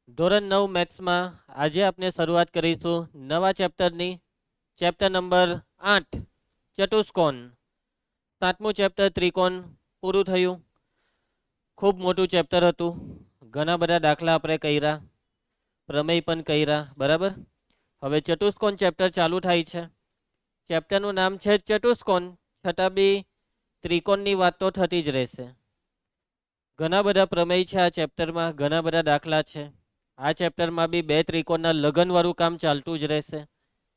ધોરણ 9 મેથ્સમાં આજે આપણે શરૂઆત કરીશું નવા ચેપ્ટરની. ચેપ્ટર નંબર 8 ચતુષ્કોણ. 7મું ચેપ્ટર ત્રિકોણ પૂરું થયું. ખૂબ મોટું ચેપ્ટર હતું. ઘણા બધા દાખલા આપણે કર્યા, પ્રમેય પણ કર્યા, બરાબર. હવે ચતુષ્કોણ ચેપ્ટર ચાલુ થાય છે. ચેપ્ટરનું નામ છે ચતુષ્કોણ, છતાં બી ત્રિકોણની વાત તો થતી જ રહેશે. ઘણા બધા પ્રમેય છે આ ચેપ્ટરમાં, ઘણા બધા દાખલા છે. આ ચેપ્ટરમાં બી બે ત્રિકોણના લગનવાળું કામ ચાલતું જ રહેશે,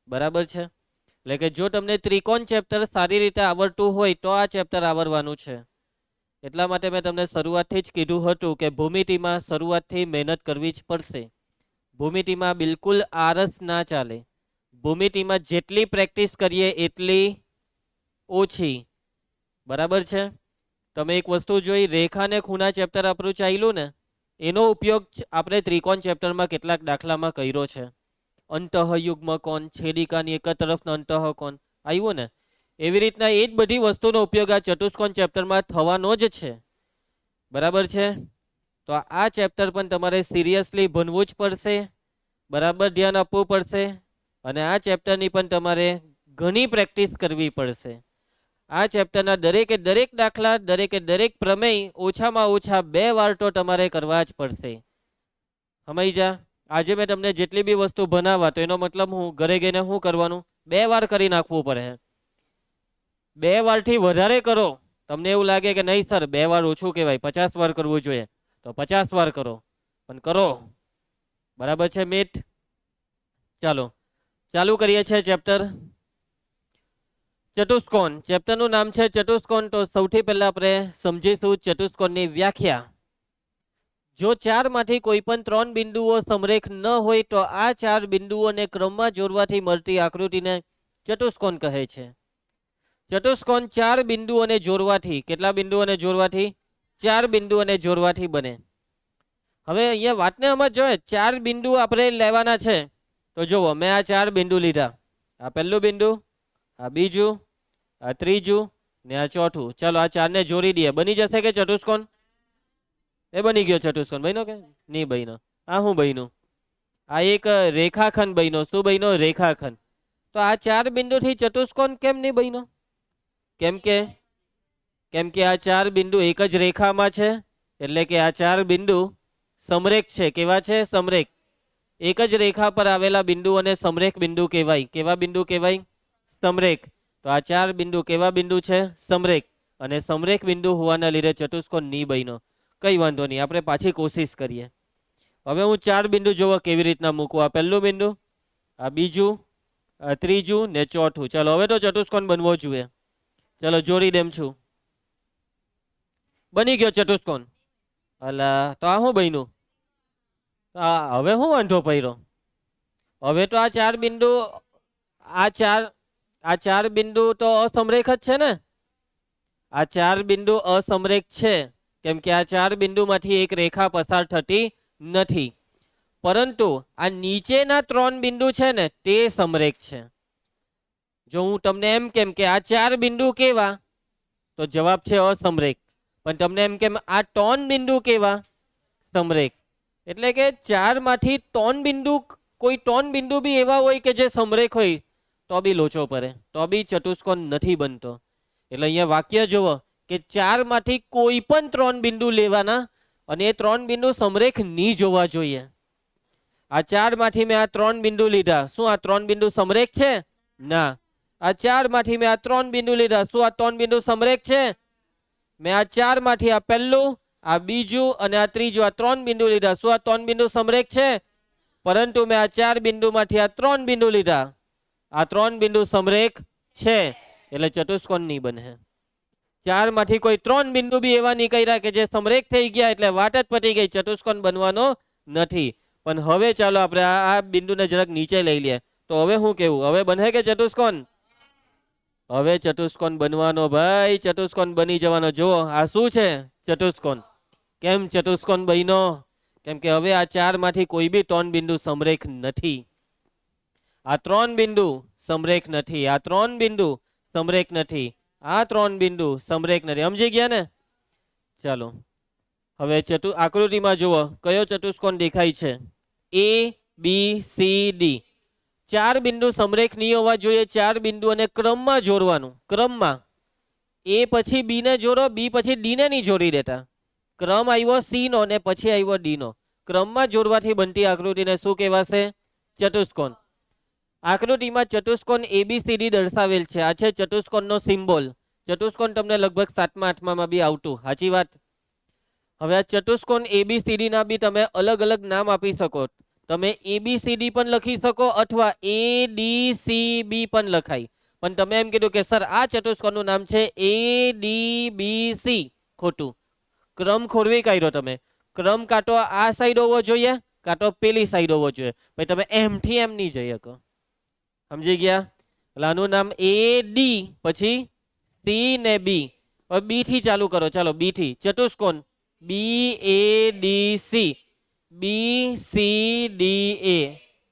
બરાબર છે. એટલે કે જો તમને ત્રિકોણ ચેપ્ટર સારી રીતે આવડતું હોય તો આ ચેપ્ટર આવડવાનું છે. એટલા માટે મેં તમને શરૂઆતથી જ કીધું હતું કે ભૂમિતિમાં શરૂઆતથી મહેનત કરવી જ પડશે. ભૂમિતિમાં બિલકુલ આળસ ના ચાલે. ભૂમિતિમાં જેટલી પ્રેક્ટિસ કરીએ એટલી ઓછી, બરાબર છે. તમે એક વસ્તુ જોઈ, રેખા ને ખૂણા ચેપ્ટર આપણું ચાલ્યું ને, એનો ઉપયોગ આપણે ત્રિકોણ ચેપ્ટરમાં કેટલાક દાખલામાં કર્યો છે. અંતઃયુગ્મ કોણ, છેદિકાની એક તરફનો અંતઃકોણ આવ્યું ને, એવી રીતના એ જ બધી વસ્તુનો ઉપયોગ આ ચતુષ્કોણ ચેપ્ટરમાં થવાનો જ છે, બરાબર છે. તો આ ચેપ્ટર પણ તમારે સિરિયસલી ભણવું જ પડશે, બરાબર ધ્યાન આપવું પડશે. અને આ ચેપ્ટરની પણ તમારે ઘણી પ્રેક્ટિસ કરવી પડશે. આ ચેપ્ટરના દરેકે દરેક દાખલા, દરેકે દરેક પ્રમેય ઓછામાં ઓછા 2 વાર તો તમારે કરવા જ પડશે. સમજ્યા? આજે મેં તમને જેટલી બી વસ્તુ ભણાવવા, તો એનો મતલબ હું ઘરે ગઈને શું કરવાનું? 2 વાર કરી નાખવું પડે. 2 વારથી વધારે કરો, તમને એવું લાગે કે નહીં સર 2 વાર ઓછું કહેવાય, 50 વાર કરવું જોઈએ, તો 50 વાર કરો, પણ કરો, બરાબર છે મિત? ચાલો ચાલુ કરીએ છીએ ચેપ્ટર ચતુષ્કોણ. ચેપ્ટરનું નામ છે ચતુષ્કોણ. તો સૌથી પહેલા આપણે સમજીશું ચતુષ્કોણની વ્યાખ્યા. જો 4 માંથી કોઈ પણ 3 બિંદુઓ સમરેખ ન હોય તો આ 4 બિંદુઓને ક્રમમાં જોડવાથી મળતી આકૃતિને ચતુષ્કોણ કહે છે. ચતુષ્કોણ 4 બિંદુઓને જોડવાથી, કેટલા બિંદુઓને જોડવાથી? 4 બિંદુઓને જોડવાથી બને. હવે અહીંયા વાતને સમજો, 4 બિંદુ આપણે લેવાના છે. તો જુઓ, મેં આ 4 બિંદુ લીધા. આ પહેલું બિંદુ, આ બીજું, આ ત્રીજું ને આ ચોથું. ચાલો આ 4 ને જોડી દઈએ. બની જશે કે ચતુષ્કોણ? એ બની ગયો ચતુષ્કોણ. બન્યો કે નહીં બન્યો? આ શું બન્યું? આ એક રેખાખંડ બન્યો. શું બન્યો? રેખાખંડ. તો આ 4 બિંદુથી ચતુષ્કોણ કેમ નહીં બન્યો? કેમ કે આ 4 બિંદુ એક જ રેખામાં છે, એટલે કે આ 4 બિંદુ સમરેખ છે. કેવા છે? સમરેખ. એક જ રેખા પર આવેલા બિંદુઓને સમરેખ બિંદુ કહેવાય. કેવા બિંદુ કહેવાય? સમરેખ. તો આ 4 બિંદુ કેવા બિંદુ છે? સમરેખ. અને સમરેખ બિંદુ હોવાના લીધે ચતુષ્કોણ નહીં બન્યો. કઈ વાંધો નહીં, આપણે પાછી કોશિશ કરીએ. હવે હું 4 બિંદુ જોવો કેવી રીતના મૂકું. આ પહેલું બિંદુ, આ બીજું, આ ત્રીજું ને ચોથું. ચાલો હવે તો ચતુષ્કોણ બનવો જોઈએ. ચાલો જોડી દેમ છું. બની ગયો ચતુષ્કોણ. અલા, તો આ શું બન્યું? હવે શું વાંધો પડ્યો? હવે તો આ 4 બિંદુ, આ ચાર બિંદુ તો અસમરેખ જ છે ને. આ 4 બિંદુ અસમરેખ છે, કેમ કે આ 4 બિંદુમાંથી એક રેખા પસાર થતી નથી. પરંતુ આ નીચેના 3 બિંદુ છે ને, તે સમરેખ છે. જો હું તમને એમ કેમ કે આ 4 બિંદુ કેવા, તો જવાબ છે અસમરેખ. પણ તમને એમ કેમ આ 3 બિંદુ કેવા? સમરેખ. એટલે કે 4 માંથી 3 બિંદુ, કોઈ 3 બિંદુ બી એવા હોય કે જે સમરેખ હોય તો બી લોચો પડે, તો બી ચતુષ્કોણ નથી બનતો. એટલે અહીંયા વાક્ય જુઓ કે 4 માંથી કોઈ પણ 3 બિંદુ લેવાના, અને એ 3 બિંદુ સમરેખ નહીં જોવા જોઈએ. આ 4 માંથી મેં આ 3 બિંદુ લીધા. શું આ 3 બિંદુ સમરેખ છે? ના. આ 4 માંથી મેં આ 3 બિંદુ લીધા. શું આ 3 બિંદુ સમરેખ છે? મેં આ 4 માંથી આ પહેલું, આ બીજું અને આ ત્રીજું, આ 3 બિંદુ લીધા. શું આ 3 બિંદુ સમરેખ છે? પરંતુ મેં આ 4 બિંદુમાંથી આ 3 બિંદુ લીધા. આ 3 બિંદુ સમરેખ છે, એટલે ચતુષ્કોણ નહીં બને. 4 માંથી કોઈ 3 બિંદુ બી એવા નીકળ્યા કે જે સમરેખ થઈ ગયા, એટલે વાત જ પતી ગઈ, ચતુષ્કોણ બનવાનો નથી. પણ હવે ચાલો આપણે આ બિંદુને જરાક નીચે લઈ લઈએ. તો હવે શું કેવું? હવે બને કે ચતુષ્કોણ? હવે ચતુષ્કોણ બનવાનો ભાઈ, ચતુષ્કોણ બની જવાનો. જુઓ આ શું છે? ચતુષ્કોણ. કેમ ચતુષ્કોણ બન્યો? કેમ કે હવે આ 4 માંથી કોઈ બી 3 બિંદુ સમરેખ નથી. આ 3 બિંદુ સમરેખ નથી. આ 3 બિંદુ સમરેખ નથી. આ 3 બિંદુ સમરેખ નથી. સમજી ગયા ને? ચાલો હવે આકૃતિમાં જુઓ કયો ચતુષ્કોણ દેખાય છે. એ બી સી ડી. 4 બિંદુ સમરેખ નહીં હોવા જોઈએ. 4 બિંદુઓને ક્રમમાં જોડવાનું. ક્રમમાં એ પછી બી ને જોડો, બી પછી ડી ને નહીં જોડી દેતા. ક્રમ આવ્યો સી નો ને પછી આવ્યો ડી નો. ક્રમમાં જોડવાથી બનતી આકૃતિને શું કહેવાશે? ચતુષ્કોણ. આકૃતિમાં ચતુષ્કોણ એબીસીડી દર્શાવેલ છે. આ છે ચતુષ્કોણનો સિમ્બોલ. ચતુષ્કોણ તમને લગભગ 7મા 8મામાં બી આવતું. સાચી વાત. હવે આ ચતુષ્કોણ એબીસીડી ના બી તમે અલગ અલગ નામ આપી શકો. તમે એબીસીડી પણ લખી શકો અથવા એ ડી સી બી પણ લખાય. પણ તમે એમ કીધું કે સર આ ચતુષ્કોણનું નામ છે એ ડી બી સી. ખોટું. ક્રમ ખોરવી કાઢ્યો તમે. ક્રમ કાં તો આ સાઈડ હોવો જોઈએ કાં તો પેલી સાઈડ હોવો જોઈએ. ભાઈ તમે એમથી એમ નહીં જઈ શકો. સમજી ગયા? એટલે આનું નામ એ ડી પછી સી ને બી. હવે બી થી ચાલુ કરો. ચાલો બી થી. ચતુષ્કોણ B A D C. B C D A.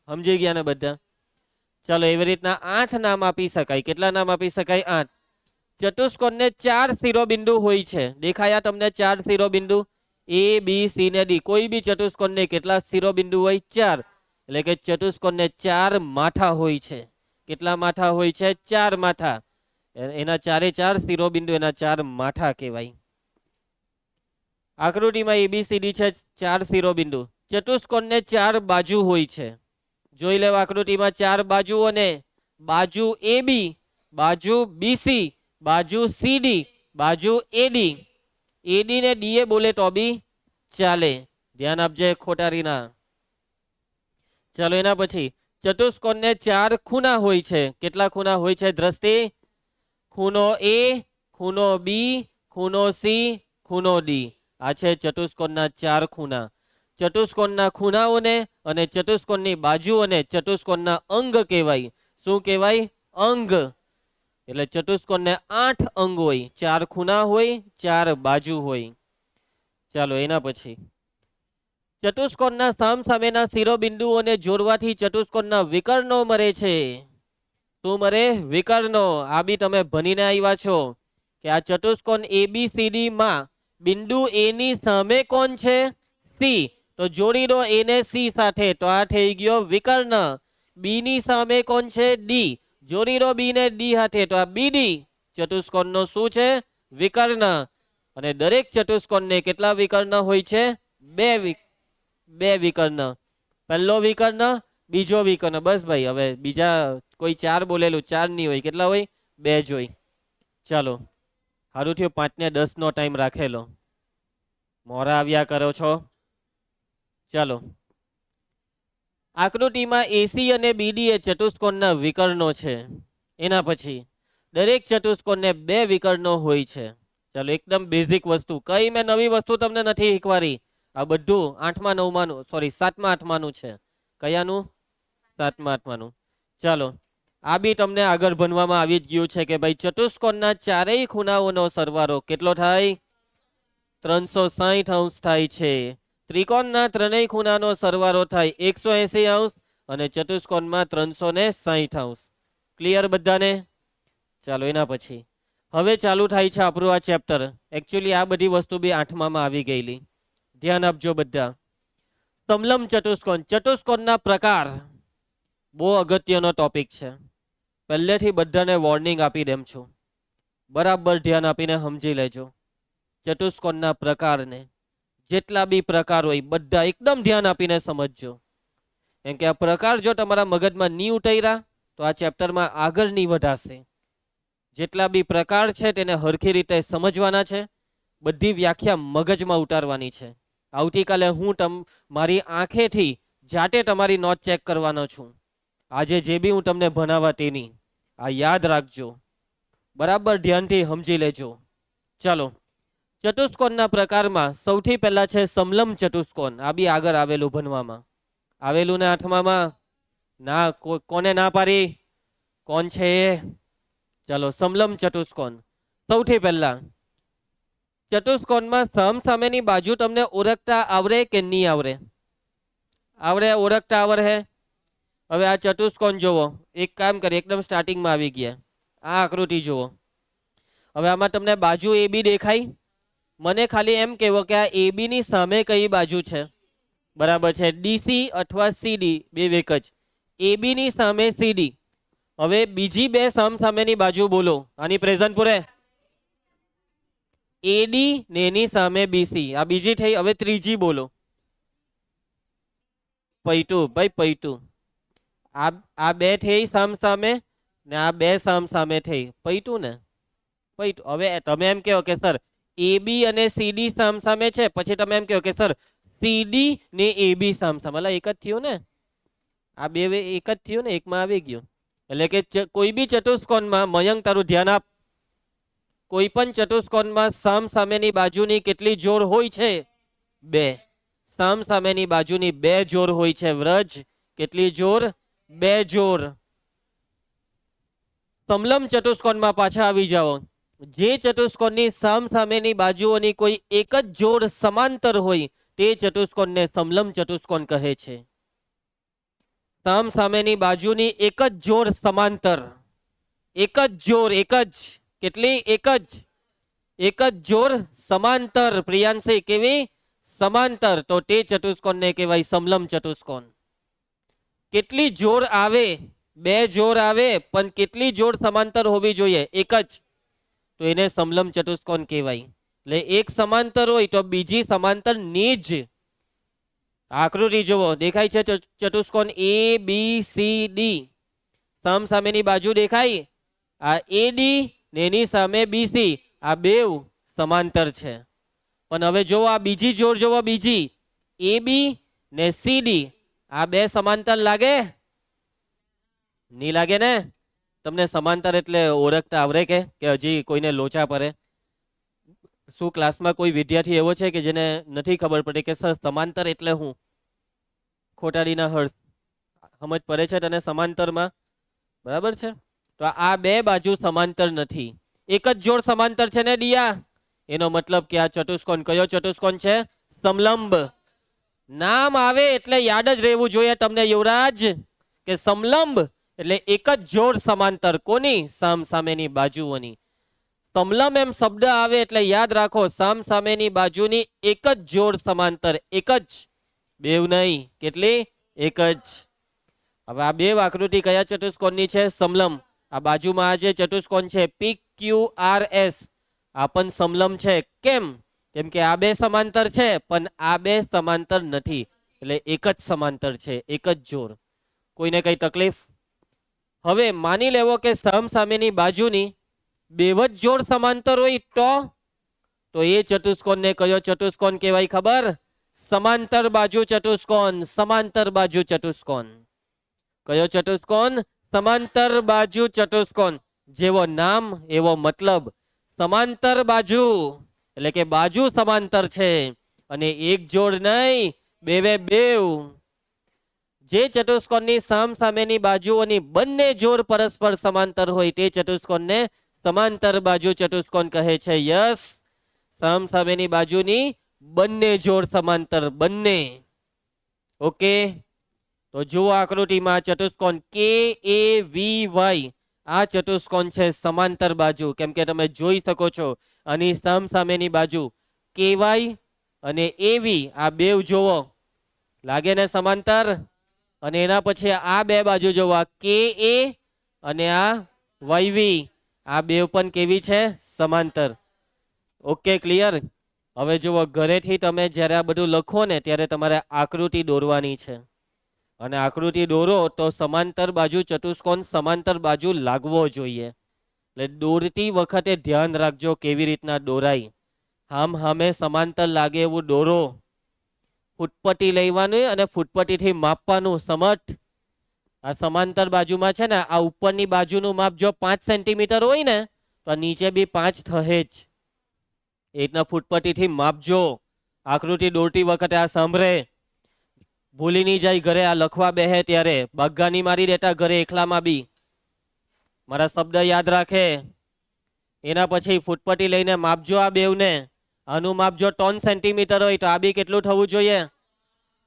સમજી ગયા ને બધા? ચાલો એવી રીતના 8 નામ આપી શકાય. કેટલા નામ આપી શકાય? 8. ચતુષ્કોણને 4 શિરોબિંદુ હોય છે. દેખાયા તમને 4 શિરોબિંદુ? એ બી સી ને ડી. કોઈ બી ચતુષ્કોણને કેટલા શિરોબિંદુ હોય? 4. એટલે કે ચતુષ્કોણને 4 માથા હોય છે. કેટલા માથા હોય છે? 4 માથા. એના 4 શિરોબિંદુ એના 4 માથા કહેવાય. આકૃતિમાં એબીસીડી છે 4 શિરોબિંદુ. ચતુષ્કોણને 4 બાજુ હોય છે. જોઈ લેવા આકૃતિમાં 4 બાજુઓને. બાજુ એ બી, બાજુ બીસી, બાજુ સીડી, બાજુ એડી. એડી ને ડી એ બોલે તો બી ચાલે. ધ્યાન આપજે ખોટારીના. ચાલો એના પછી ચતુષ્કોણને 4 ખૂણા હોય છે. કેટલા ખૂણા હોય છે? દ્રષ્ટિ. ખૂણો એ, ખૂણો બી, ખૂણો સી, ખૂણો ડી. આ છે ચતુષ્કોણના 4 ખૂણા. ચતુષ્કોણના ખૂણાઓને અને ચતુષ્કોણની બાજુઓને ચતુષ્કોણના અંગ કહેવાય. શું કહેવાય? અંગ. એટલે ચતુષ્કોણને 8 અંગ હોય. 4 ખૂણા હોય, 4 બાજુ હોય. ચાલો એના પછી ચતુષ્કોણના સામસામેના શિરોબિંદુઓને જોડવાથી ચતુષ્કોણના વિકર્ણો મળે છે. શું મળે? વિકર્ણો. આ બી તમે ભણીને આવ્યા છો કે આ ચતુષ્કોણ એબીસીડી માં બિંદુ એ ની સામે કોણ છે? સી. તો જોડી દો એ ને સી સાથે. તો આ થઈ ગયો વિકર્ણ. બી ની સામે કોણ છે? ડી. જોડી દો બી ને ડી સાથે. તો આ બીડી. ચતુષ્કોણનો શું છે? વિકર્ણ. અને દરેક ચતુષ્કોણને કેટલા વિકર્ણ હોય છે? 2 વિકર્ણ. પહેલો વિકર્ણ, બીજો વિકર્ણ. બસ ભાઈ, હવે બીજા કોઈ 4 બોલેલું 4 નહીં હોય. કેટલા હોય? 2 જ હોય. ચાલો સારું થયું 5 ને 10 નો ટાઈમ રાખેલો. મોરા આવ્યા કરો છો. ચાલો આકૃતિમાં એસી અને બીડી એ ચતુષ્કોણના વિકર્ણો છે. એના પછી દરેક ચતુષ્કોણને 2 વિકર્ણો હોય છે. ચાલો એકદમ બેઝિક વસ્તુ. કઈ મેં નવી વસ્તુ તમને નથી શીખવાડી. આ બધું 8મા 9માનું, સોરી 7મા 8માનું છે. કયાનું? 7મા 8માનું. ચાલો આ બી તમને આગળ ભણવામાં આવી જ ગયું છે કે ભાઈ ચતુષ્કોણના 4 ખૂણાઓનો સરવાળો કેટલો થાય? 360 અંશ થાય છે. ત્રિકોણના 3 ખૂણાનો સરવાળો થાય 180 અંશ અને ચતુષ્કોણમાં 360 અંશ. ક્લિયર બધાને? ચાલો એના પછી હવે ચાલુ થાય છે આપણું આ ચેપ્ટર. એકચ્યુઅલી આ બધી વસ્તુ બી 8મામાં આવી ગયેલી. ધ્યાન આપજો બધા. સમલંબ ચતુષ્કોણ. ચતુષ્કોણના પ્રકાર બહુ અગત્યનો ટોપિક છે. પહેલેથી બધાને વોર્નિંગ આપી દેમ છું. બરાબર ધ્યાન આપીને સમજી લેજો ચતુષ્કોણના પ્રકારને. જેટલા બી પ્રકાર હોય બધા એકદમ ધ્યાન આપીને સમજજો. કેમ કે આ પ્રકાર જો તમારા મગજમાં નહીં ઉતર્યા તો આ ચેપ્ટરમાં આગળ નહીં વધાશે. જેટલા બી પ્રકાર છે તેને હરખી રીતે સમજવાના છે. બધી વ્યાખ્યા મગજમાં ઉતારવાની છે. આવતીકાલે હું મારી આંખેથી જાતે તમારી નોટ ચેક કરવાનો છું. આજે જે બી હું તમને ભણાવવા તેની આ યાદ રાખજો. બરાબર ધ્યાનથી સમજી લેજો. ચાલો ચતુષ્કોણના પ્રકારમાં સૌથી પહેલા છે સમલંબ ચતુષ્કોણ. આ બી આગળ આવેલું ભણવામાં આવેલું ને 8મામાં. ના કોને ના પાડી? કોણ છે એ? ચાલો સમલંબ ચતુષ્કોણ. સૌથી પહેલા ચતુષ્કોણમાં સામસામેની બાજુ તમને ઓળખતા આવડે કે નહીં આવડે? આવડે? ઓળખતા આવડે? હવે આ ચતુષ્કોણ જુઓ. એક કામ કરીએ, એકદમ સ્ટાર્ટિંગમાં આવી ગયા. આ આકૃતિ જુઓ. હવે આમાં તમને બાજુ એ બી દેખાય? મને ખાલી એમ કહેવો કે આ એ બી ની સામે કઈ બાજુ છે? બરાબર છે. ડીસી અથવા સીડી બે એક જ. એબી ની સામે સીડી. હવે બીજી બે સામેની બાજુ બોલો. આની પ્રેઝન્ટ પૂરે. એડી ને એની સામે બીસી, આ બીજી થઈ. હવે ત્રીજી બોલો. પૈટુ. ભાઈ પૈટુ. આ બે થઈ સામે ને આ બે સામે થઈ. પૈટુ ને પૈટુ. હવે તમે એમ કહો કે સર એબી અને સીડી સામે છે, પછી તમે એમ કહો કે સર સીડી ને એબી સામે એટલે એક જ થયું ને. આ બે એક જ થયું ને, એકમાં આવી ગયું. એટલે કે કોઈ બી ચતુષ્કોણમાં, મયંક તારું ધ્યાન આપ, કોઈ પણ ચતુષ્કોણમાં સામેની બાજુની કેટલી જોડ હોય છે? બે. સામેની બાજુની બે જોડ હોય છે. વ્રજ કેટલી જોડ? બે જોડ. સમલંબ ચતુષ્કોણમાં પાછા આવી જાઓ. જે ચતુષ્કોણની સામેની બાજુઓની કોઈ એક જ જોડ સમાંતર હોય તે ચતુષ્કોણને સમલંબ ચતુષ્કોણ કહે છે. સામેની બાજુની એક જ જોડ સમાંતર, એક જ જોડ, એક જ કેટલી? એક જ જોડ સમાંતર. પ્રિયાંશી કેવી? સમાંતર. તો તે ચતુષ્કોણને કહેવાય સમલંબ ચતુષ્કોણ. કેટલી જોડ આવે? બે જોડ આવે, પણ કેટલી જોડ સમાંતર હોવી જોઈએ? એક જ. તો એને સમલંબ ચતુષ્કોણ કહેવાય. એટલે એક સમાંતર હોય તો બીજી સમાંતર ની જ. આકૃતિ જુઓ, દેખાય છે ચતુષ્કોણ એ બી સી ડી. સામેની બાજુ દેખાય. આ એડી ને એની સામે બીસી, આ બેવ સમાંતર છે. પણ હવે જો આ બીજી જોડ જોવો, બીજી એબી ને સીડી, આ બે સમાંતર લાગે? નહીં લાગે ને. તમને સમાંતર એટલે ઓળખતા આવડે કે હજી કોઈને લોચા પડે? શું ક્લાસમાં કોઈ વિદ્યાર્થી એવો છે કે જેને નથી ખબર પડે કે સર સમાંતર એટલે હું? ખોટાડીના હર્ષ, સમજ પડે છે તને સમાંતરમાં? બરાબર છે. તો આ બે બાજુ સમાંતર નથી, એક જ જોડ સમાંતર છે ને ડિયા. એનો મતલબ કે આ ચતુષ્કોણ કયો ચતુષ્કોણ છે? સમલંબ. નામ આવે એટલે યાદ જ રહેવું જોઈએ તમને યુવરાજ કે સમલંબ એટલે એક જ જોડ સમાંતર. કોની? સામેની બાજુઓની. સમલંબ એમ શબ્દ આવે એટલે યાદ રાખો સામેની બાજુની એક જ જોડ સમાંતર. એક જ, બેવ નહીં. કેટલી? એક જ. હવે આ બે આકૃતિ કયા ચતુષ્કોણની છે? સમલંબ. આ બાજુમાં આ જે ચતુષ્કોણ છે પી ક્યુ આર એસ, આ પણ સમલંબ છે. કેમ? કેમ કે આ બે સમાંતર છે, પણ આ બે સમાંતર નથી. એટલે એક જ સમાંતર છે, એક જ જોડ. કોઈને કઈ તકલીફ? હવે માની લેવો કે સામેની બાજુની બેવ જ જોડ સમાંતર હોય તો એ ચતુષ્કોણને કયો ચતુષ્કોણ કહેવાય ખબર? સમાંતર બાજુ ચતુષ્કોણ. સમાંતર બાજુ ચતુષ્કોણ. કયો ચતુષ્કોણ? સમાંતર બાજુ ચતુષ્કોણ. જેવો નામ એવો મતલબ. સમાંતર બાજુ એટલે કે બાજુ સમાંતર છે, અને એક જોડ નહીં, બેવ. જે ચતુષ્કોણની સામેની બાજુઓની બંને જોડ પરસ્પર સમાંતર હોય તે ચતુષ્કોણને સમાંતર બાજુ ચતુષ્કોણ કહે છે. યસ, સામેની બાજુની બંને જોડ સમાંતર, બંને. ઓકે. તો જુઓ આકૃતિમાં ચતુષ્કોણ કે એ વી વાય, આ ચતુષ્કોણ છે સમાંતર બાજુ. કેમ કે તમે જોઈ શકો છો આની સામેની બાજુ કેવાય અને એવી, આ બેવ જોવો, લાગે ને સમાંતર. અને એના પછી આ બે બાજુ જોવા કે એ અને આ વાયવી, આ બેવ પણ કેવી છે? સમાંતર. Okay, clear. હવે જુઓ, ઘરેથી તમે જ્યારે આ બધું લખો ને ત્યારે તમારે આકૃતિ દોરવાની છે, અને આકૃતિ દોરો તો સમાંતર બાજુ ચતુષ્કોણ સમાંતર બાજુ લાગવો જોઈએ. એટલે દોરતી વખતે ધ્યાન રાખજો કેવી રીતના દોરાય. હામે સમાંતર લાગે એવું દોરો. ફૂટપટ્ટી લેવાનું અને ફૂટપટ્ટીથી માપવાનું. સમર્થ, આ સમાંતર બાજુમાં છે ને, આ ઉપરની બાજુનું માપ જો 5 સેન્ટીમીટર હોય ને તો નીચે બી 5 થશે જ. એ રીતના ફૂટપટ્ટીથી માપજો. આકૃતિ દોરતી વખતે આ સાંભળે, ભૂલી નહીં જાય ઘરે આ લખવા બેહે ત્યારે. બગ્ગાની મારી દેતા ઘરે એકલામાં બી. મારા શબ્દ યાદ રાખે. એના પછી ફૂટપટ્ટી લઈને માપજો આ બેવને. આનું માપ જો 3 સેન્ટીમીટર હોય તો આ બી કેટલું થવું જોઈએ?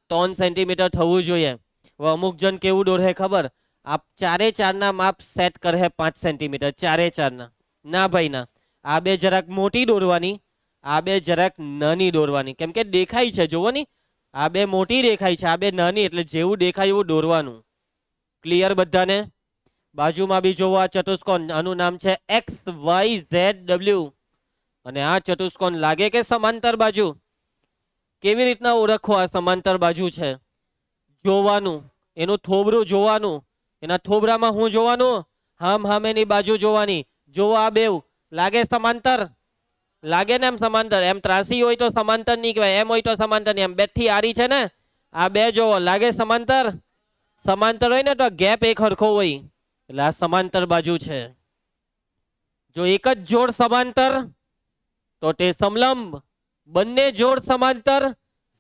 3 સેન્ટીમીટર થવું જોઈએ. હવે અમુક જણ કેવું દોરે ખબર? આ ચારે ચારના માપ સેટ કરે 5 સેન્ટીમીટર, ચારે ચારના. ના ભાઈ ના, આ બે જરાક મોટી દોરવાની, આ બે જરાક નાની દોરવાની. કેમ કે દેખાય છે, જોવો ની, આ બે મોટી દેખાય છે, આ બે નાની, એટલે જેવું દેખાય એવું દોરવાનું. ક્લિયર બધાને? બાજુમાં બી જોવો આ ચતુષ્કોણ, આનું નામ છે XYZW. અને આ ચતુષ્કોણ લાગે કે સમાંતર બાજુ? કેવી રીતના ઓળખવો આ સમાંતર બાજુ છે? જોવાનું, એનું થોબરું જોવાનું. એના થોબરામાં હું જોવાનું? હામેની બાજુ જોવાની. જોવો આ બેવ લાગે સમાંતર? લાગે ને એમ સમાંતર? એમ ત્રાસી હોય તો સમાંતર નહીં કહેવાય, એમ હોય તો સમાંતર નહીં. એમ બેથી આરી છે ને, આ બે જોવો લાગે સમાંતર? સમાંતર હોય ને તો ગેપ એક હરખો હોય, એટલે આ સમાંતર બાજુ છે. જો એક જ જોડ સમાંતર તો તે સમલંબ, બંને જોડ સમાંતર,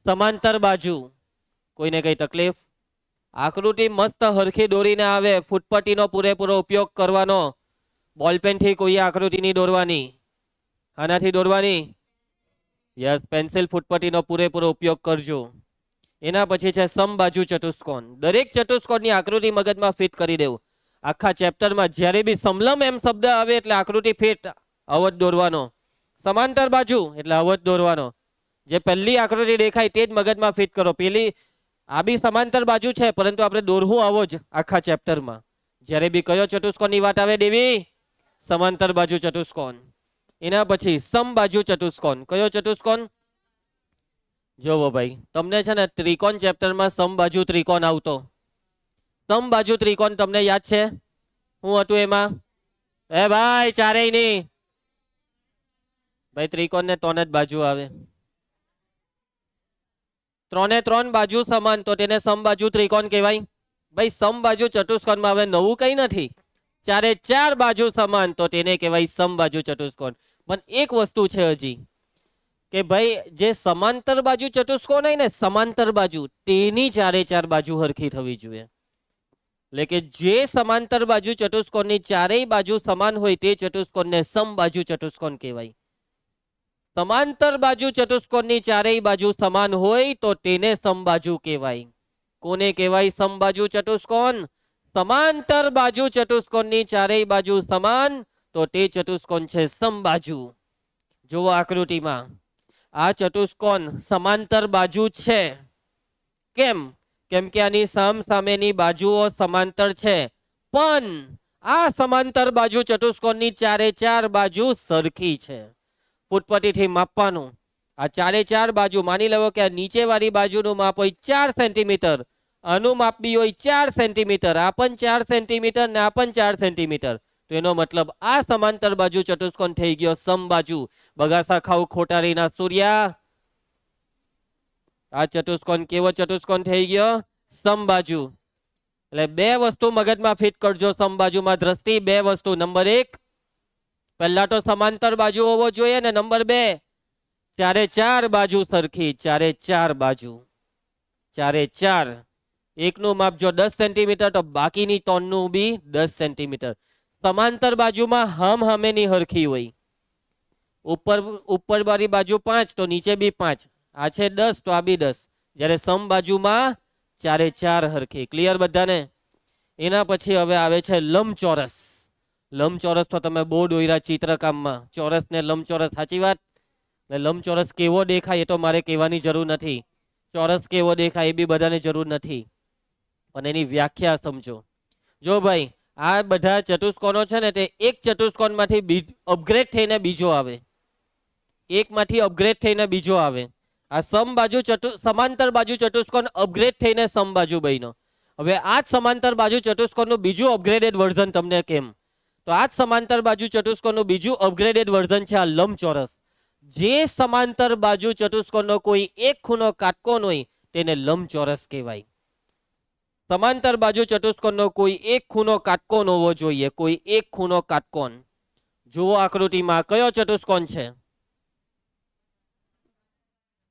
સમાંતર બાજુ. કોઈને કઈ તકલીફ? આકૃતિ મસ્ત હરખી દોરીને આવે. ફૂટપટ્ટીનો પૂરેપૂરો ઉપયોગ કરવાનો. બોલપેન થી કોઈ આકૃતિ નહીં દોરવાની. આનાથી દોરવાની. યસ, પેન્સિલ ફૂટપટ્ટીનો પૂરેપૂરો ઉપયોગ કરજો. એના પછી છે સમબાજુ ચતુષ્કોણ. દરેક ચતુષ્કોણની આકૃતિ મગજમાં ફિટ કરી દેવું. આખા ચેપ્ટરમાં જ્યારે બી સમલંબ એમ શબ્દ આવે એટલે આકૃતિ ફિટ, અવધ દોરવાનો. સમાંતર બાજુ એટલે અવધ દોરવાનો. જે પહેલી આકૃતિ દેખાય તે જ મગજમાં ફિટ કરો. પેલી આ બી સમાંતર બાજુ છે, પરંતુ આપણે દોરવું આવો જ આખા ચેપ્ટરમાં. જ્યારે બી કયો ચતુષ્કોણની વાત આવે દેવી? સમાંતર બાજુ ચતુષ્કોણ. એના પછી સમબાજુ ચતુષ્કોણ. કયો ચતુષ્કોણ? જોવો ભાઈ, તમને છે ને ત્રિકોણ ચેપ્ટરમાં સમબાજુ ત્રિકોણ આવતો. સમબાજુ ત્રિકોણ તમને યાદ છે? શું હતું એમાં? એ ભાઈ ચારેય નહીં ભાઈ, ત્રિકોણ ને 3 જ બાજુ આવે. 3 એ 3 બાજુ સમાન તો તેને સમબાજુ ત્રિકોણ કહેવાય. ભાઈ સમબાજુ ચતુષ્કોણમાં હવે નવું કઈ નથી. 4 એ 4 બાજુ સમાન તો તેને કહેવાય સમબાજુ ચતુષ્કોણ. પણ એક વસ્તુ છે હજી, કે ભાઈ જે સમાંતર બાજુ ચતુષ્કોણ હોય ને, સમાંતર બાજુ, તેની 4 એ 4 બાજુ હરખી થવી જોઈએ. એટલે કે જે સમાંતર બાજુ ચતુષ્કોણની 4 બાજુ સમાન હોય તે ચતુષ્કોણને સમબાજુ ચતુષ્કોણ કહેવાય. સમાંતર બાજુ ચતુષ્કોણની 4 બાજુ સમાન હોય તો તેને સમબાજુ કહેવાય. કોને કહેવાય સમબાજુ ચતુષ્કોણ? સમાંતર બાજુ ચતુષ્કોણની 4 બાજુ સમાન તો તે ચતુષ્કોણ છે સમબાજુ. જુઓ આકૃતિમાં, આ ચતુષ્કોણ સમાંતર બાજુ છે. કેમ? કેમ કે આની સામેની બાજુઓ સમાંતર છે, પણ આ સમાંતર બાજુ ચતુષ્કોણની 4 એ 4 બાજુ સરખી છે. ફૂટપટ્ટીથી માપવાનું. આ 4 એ 4 બાજુ માની લેવો કે આ નીચેવાળી બાજુનું માપ હોય 4 સેન્ટીમીટર, આનું માપ બી હોય 4 સેન્ટીમીટર, આ પણ 4 સેન્ટીમીટર ને આ પણ 4 સેન્ટીમીટર. તો એનો મતલબ આ સમાંતર બાજુ ચતુષ્કોણ થઈ ગયો સમબાજુ. બગાસા ખાવ ખોટારીના સૂર્યા, આ ચતુષ્કોણ કેવો ચતુષ્કોણ થઈ ગયો? સમબાજુ. એટલે બે વસ્તુ મગજમાં ફિટ કરજો સમબાજુમાં દ્રષ્ટિ. બે વસ્તુ. નંબર 1, પહેલા તો સમાંતર બાજુ હોવો જોઈએ, ને નંબર 2, 4 એ 4 બાજુ સરખી. 4 એ 4 બાજુ, 4 એ 4. એકનું માપ જો 10 સેન્ટીમીટર તો બાકીની 3 નું બી 10 સેન્ટીમીટર. સમાંતર બાજુમાં હામેની હરખી હોય. ઉપર વાળી બાજુ 5 તો નીચે બી 5. આ છે 10 તો આ બી 10. જ્યારે સમબાજુમાં 4 એ 4 હરખી. ક્લિયર બધાને? એના પછી હવે આવે છે લંબચોરસ. લંબચોરસ તો તમે બહુ દોર્યા ચિત્રકામમાં. ચોરસ ને લંબચોરસ, સાચી વાત? લંબચોરસ કેવો દેખાય એ તો મારે કહેવાની જરૂર નથી. ચોરસ કેવો દેખાય એ બી બધાને જરૂર નથી. પણ એની વ્યાખ્યા સમજો. જો ભાઈ, આ બધા ચતુષ્કોણો છે ને તે એક ચતુષ્કોણમાંથી અપગ્રેડ થઈને બીજો આવે. એકમાંથી અપગ્રેડ થઈને બીજો આવે. આ સમાંતર બાજુ ચતુષ્કોણ અપગ્રેડ થઈને સમબાજુ બન્યો. હવે આ જ સમાંતર બાજુ ચતુષ્કોણનું બીજું અપગ્રેડેડ વર્ઝન તમને કેમ? તો આ જ સમાંતર બાજુ ચતુષ્કોણનું બીજું અપગ્રેડેડ વર્ઝન છે આ લંબચોરસ. જે સમાંતર બાજુ ચતુષ્કોણનો કોઈ એક ખૂણો કાટકોણ હોય તેને લંબચોરસ કહેવાય. સમાંતર બાજુ ચતુષ્કોણનો કોઈ એક ખૂણો કાટકોણ હોવો જોઈએ. કોઈ એક ખૂણો કાટકોણ. જુઓ આકૃતિમાં કયો ચતુષ્કોણ છે?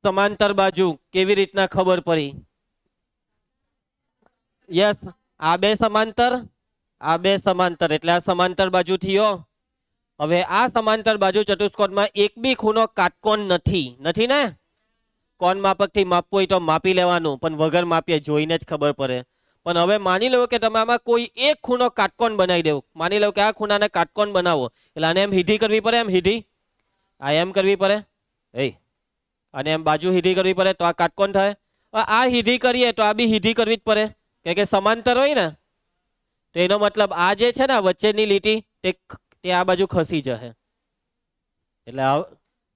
સમાંતર બાજુ. કેવી રીતના ખબર પડી? યસ, આ બે સમાંતર, આ બે સમાંતર, એટલે આ સમાંતર બાજુ થયો. હવે આ સમાંતર બાજુ ચતુષ્કોણમાં એક બી ખૂણો કાટકોણ નથી. નથી ને? કોણ માપકથી માપવું હોય તો માપી લેવાનું, પણ વગર માપીએ જોઈને જ ખબર પડે. પણ હવે માની લો કે તમે આમાં કોઈ એક ખૂણો કાટકોણ બનાવી દેવો. માની લો કે આ ખૂણાને કાટકોણ બનાવો, એટલે આને એમ સીધી કરવી પડે. એમ સીધી આ એમ કરવી પડે. અને એમ બાજુ સીધી કરવી પડે તો આ કાટકોણ થાય. આ સીધી કરીએ તો આ બી સીધી કરવી જ પડે, કે સમાંતર હોય ને, તો એનો મતલબ આ જે છે ને વચ્ચેની લીટી તે આ બાજુ ખસી જશે. એટલે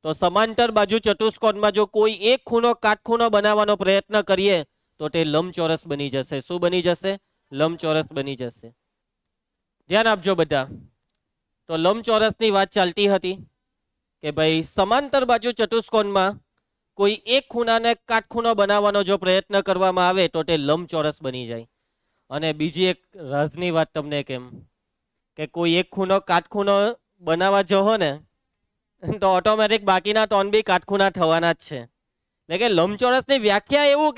તો સમાંતર બાજુ ચતુષ્કોણમાં જો કોઈ એક ખૂણો કાટખૂણો બનાવવાનો પ્રયત્ન કરીએ તો તે લંબચોરસ બની જશે. શું બની જશે? લંબચોરસ બની જશે. ધ્યાન આપજો બધા. તો લંબચોરસની વાત ચાલતી હતી કે ભાઈ સમાંતર બાજુ ચતુષ્કોણમાં કોઈ એક ખૂણાને કાટખૂણો બનાવવાનો જો પ્રયત્ન કરવામાં આવે તો તે લંબચોરસ બની જાય. અને બીજી એક રાજની વાત તમને કેમ કે કોઈ એક ખૂણો કાટખૂણો બનાવવા જહો ને તો ઓટોમેટિક બાકીના ત્રણ બી કાટખૂણા થવાના જ છે. એટલે કે લંબચોરસની વ્યાખ્યા એવું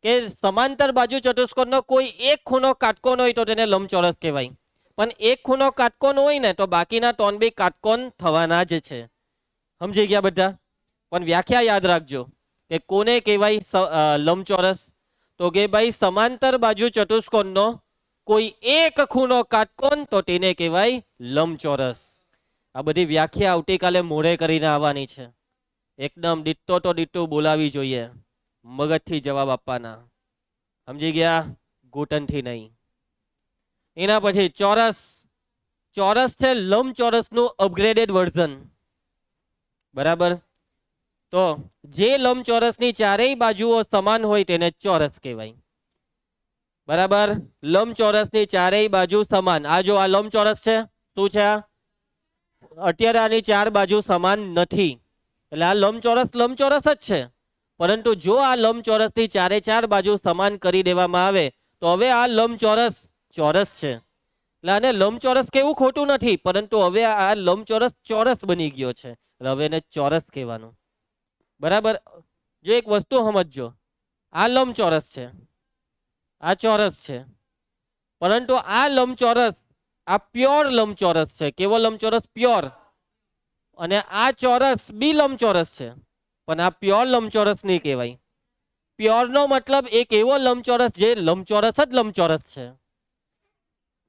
કે સમાંતર બાજુ ચતુષ્કોણનો કોઈ એક ખૂણો કાટકોણ હોય તો તેને લંબચોરસ કહેવાય. પણ એક ખૂણો કાટકોણ હોય ને તો બાકીના ત્રણ બી કાટકોણ થવાના જ છે. સમજી ગયા બધા? પણ વ્યાખ્યા યાદ રાખજો કે કોને કહેવાય લંબચોરસ? તો કે ભાઈ સમાંતર બાજુ ચતુષ્કોણનો કોઈ એક ખૂણો કાટકોણ તો તેને કહેવાય લંબચોરસ. આ બધી વ્યાખ્યા આવતીકાલે મોડે કરીને આવવાની છે. એકદમ ડિટ્ટો તો ડિટ્ટો બોલાવી જોઈએ, મગજથી જવાબ આપવાના. સમજી ગયા? ઘૂંટણથી નહીં. એના પછી ચોરસ. ચોરસ છે લંબચોરસનું અપગ્રેડેડ વર્ઝન. બરાબર? તો જે લંબચોરસની ચારેય બાજુઓ સમાન હોય તેને ચોરસ કહેવાય. બરાબર? લંબચોરસની ચારેય બાજુ સમાન. આ જો આ લંબચોરસ છે, શું છે આ? અત્યારે આની ચાર બાજુ સમાન નથી, એટલે આ લંબચોરસ લંબચોરસ જ છે. પરંતુ જો આ લંબચોરસની ચારે ચાર બાજુ સમાન કરી દેવામાં આવે તો હવે આ લંબચોરસ ચોરસ છે. એટલે આને લંબચોરસ કેવું ખોટું નથી, પરંતુ હવે આ લંબચોરસ ચોરસ બની ગયો છે, એટલે હવે એને ચોરસ કહેવાનું. બરાબર? જો એક વસ્તુ સમજજો, આ લંબચોરસ છે, આ ચોરસ છે, પરંતુ આ લંબચોરસ આ પ્યોર લંબચોરસ છે. કેવો લંબચોરસ? પ્યોર. અને આ ચોરસ બી લંબચોરસ છે, પણ આ પ્યોર લંબચોરસ નહીં કહેવાય. પ્યોરનો મતલબ એક એવો લંબચોરસ જે લંબચોરસ જ લંબચોરસ છે.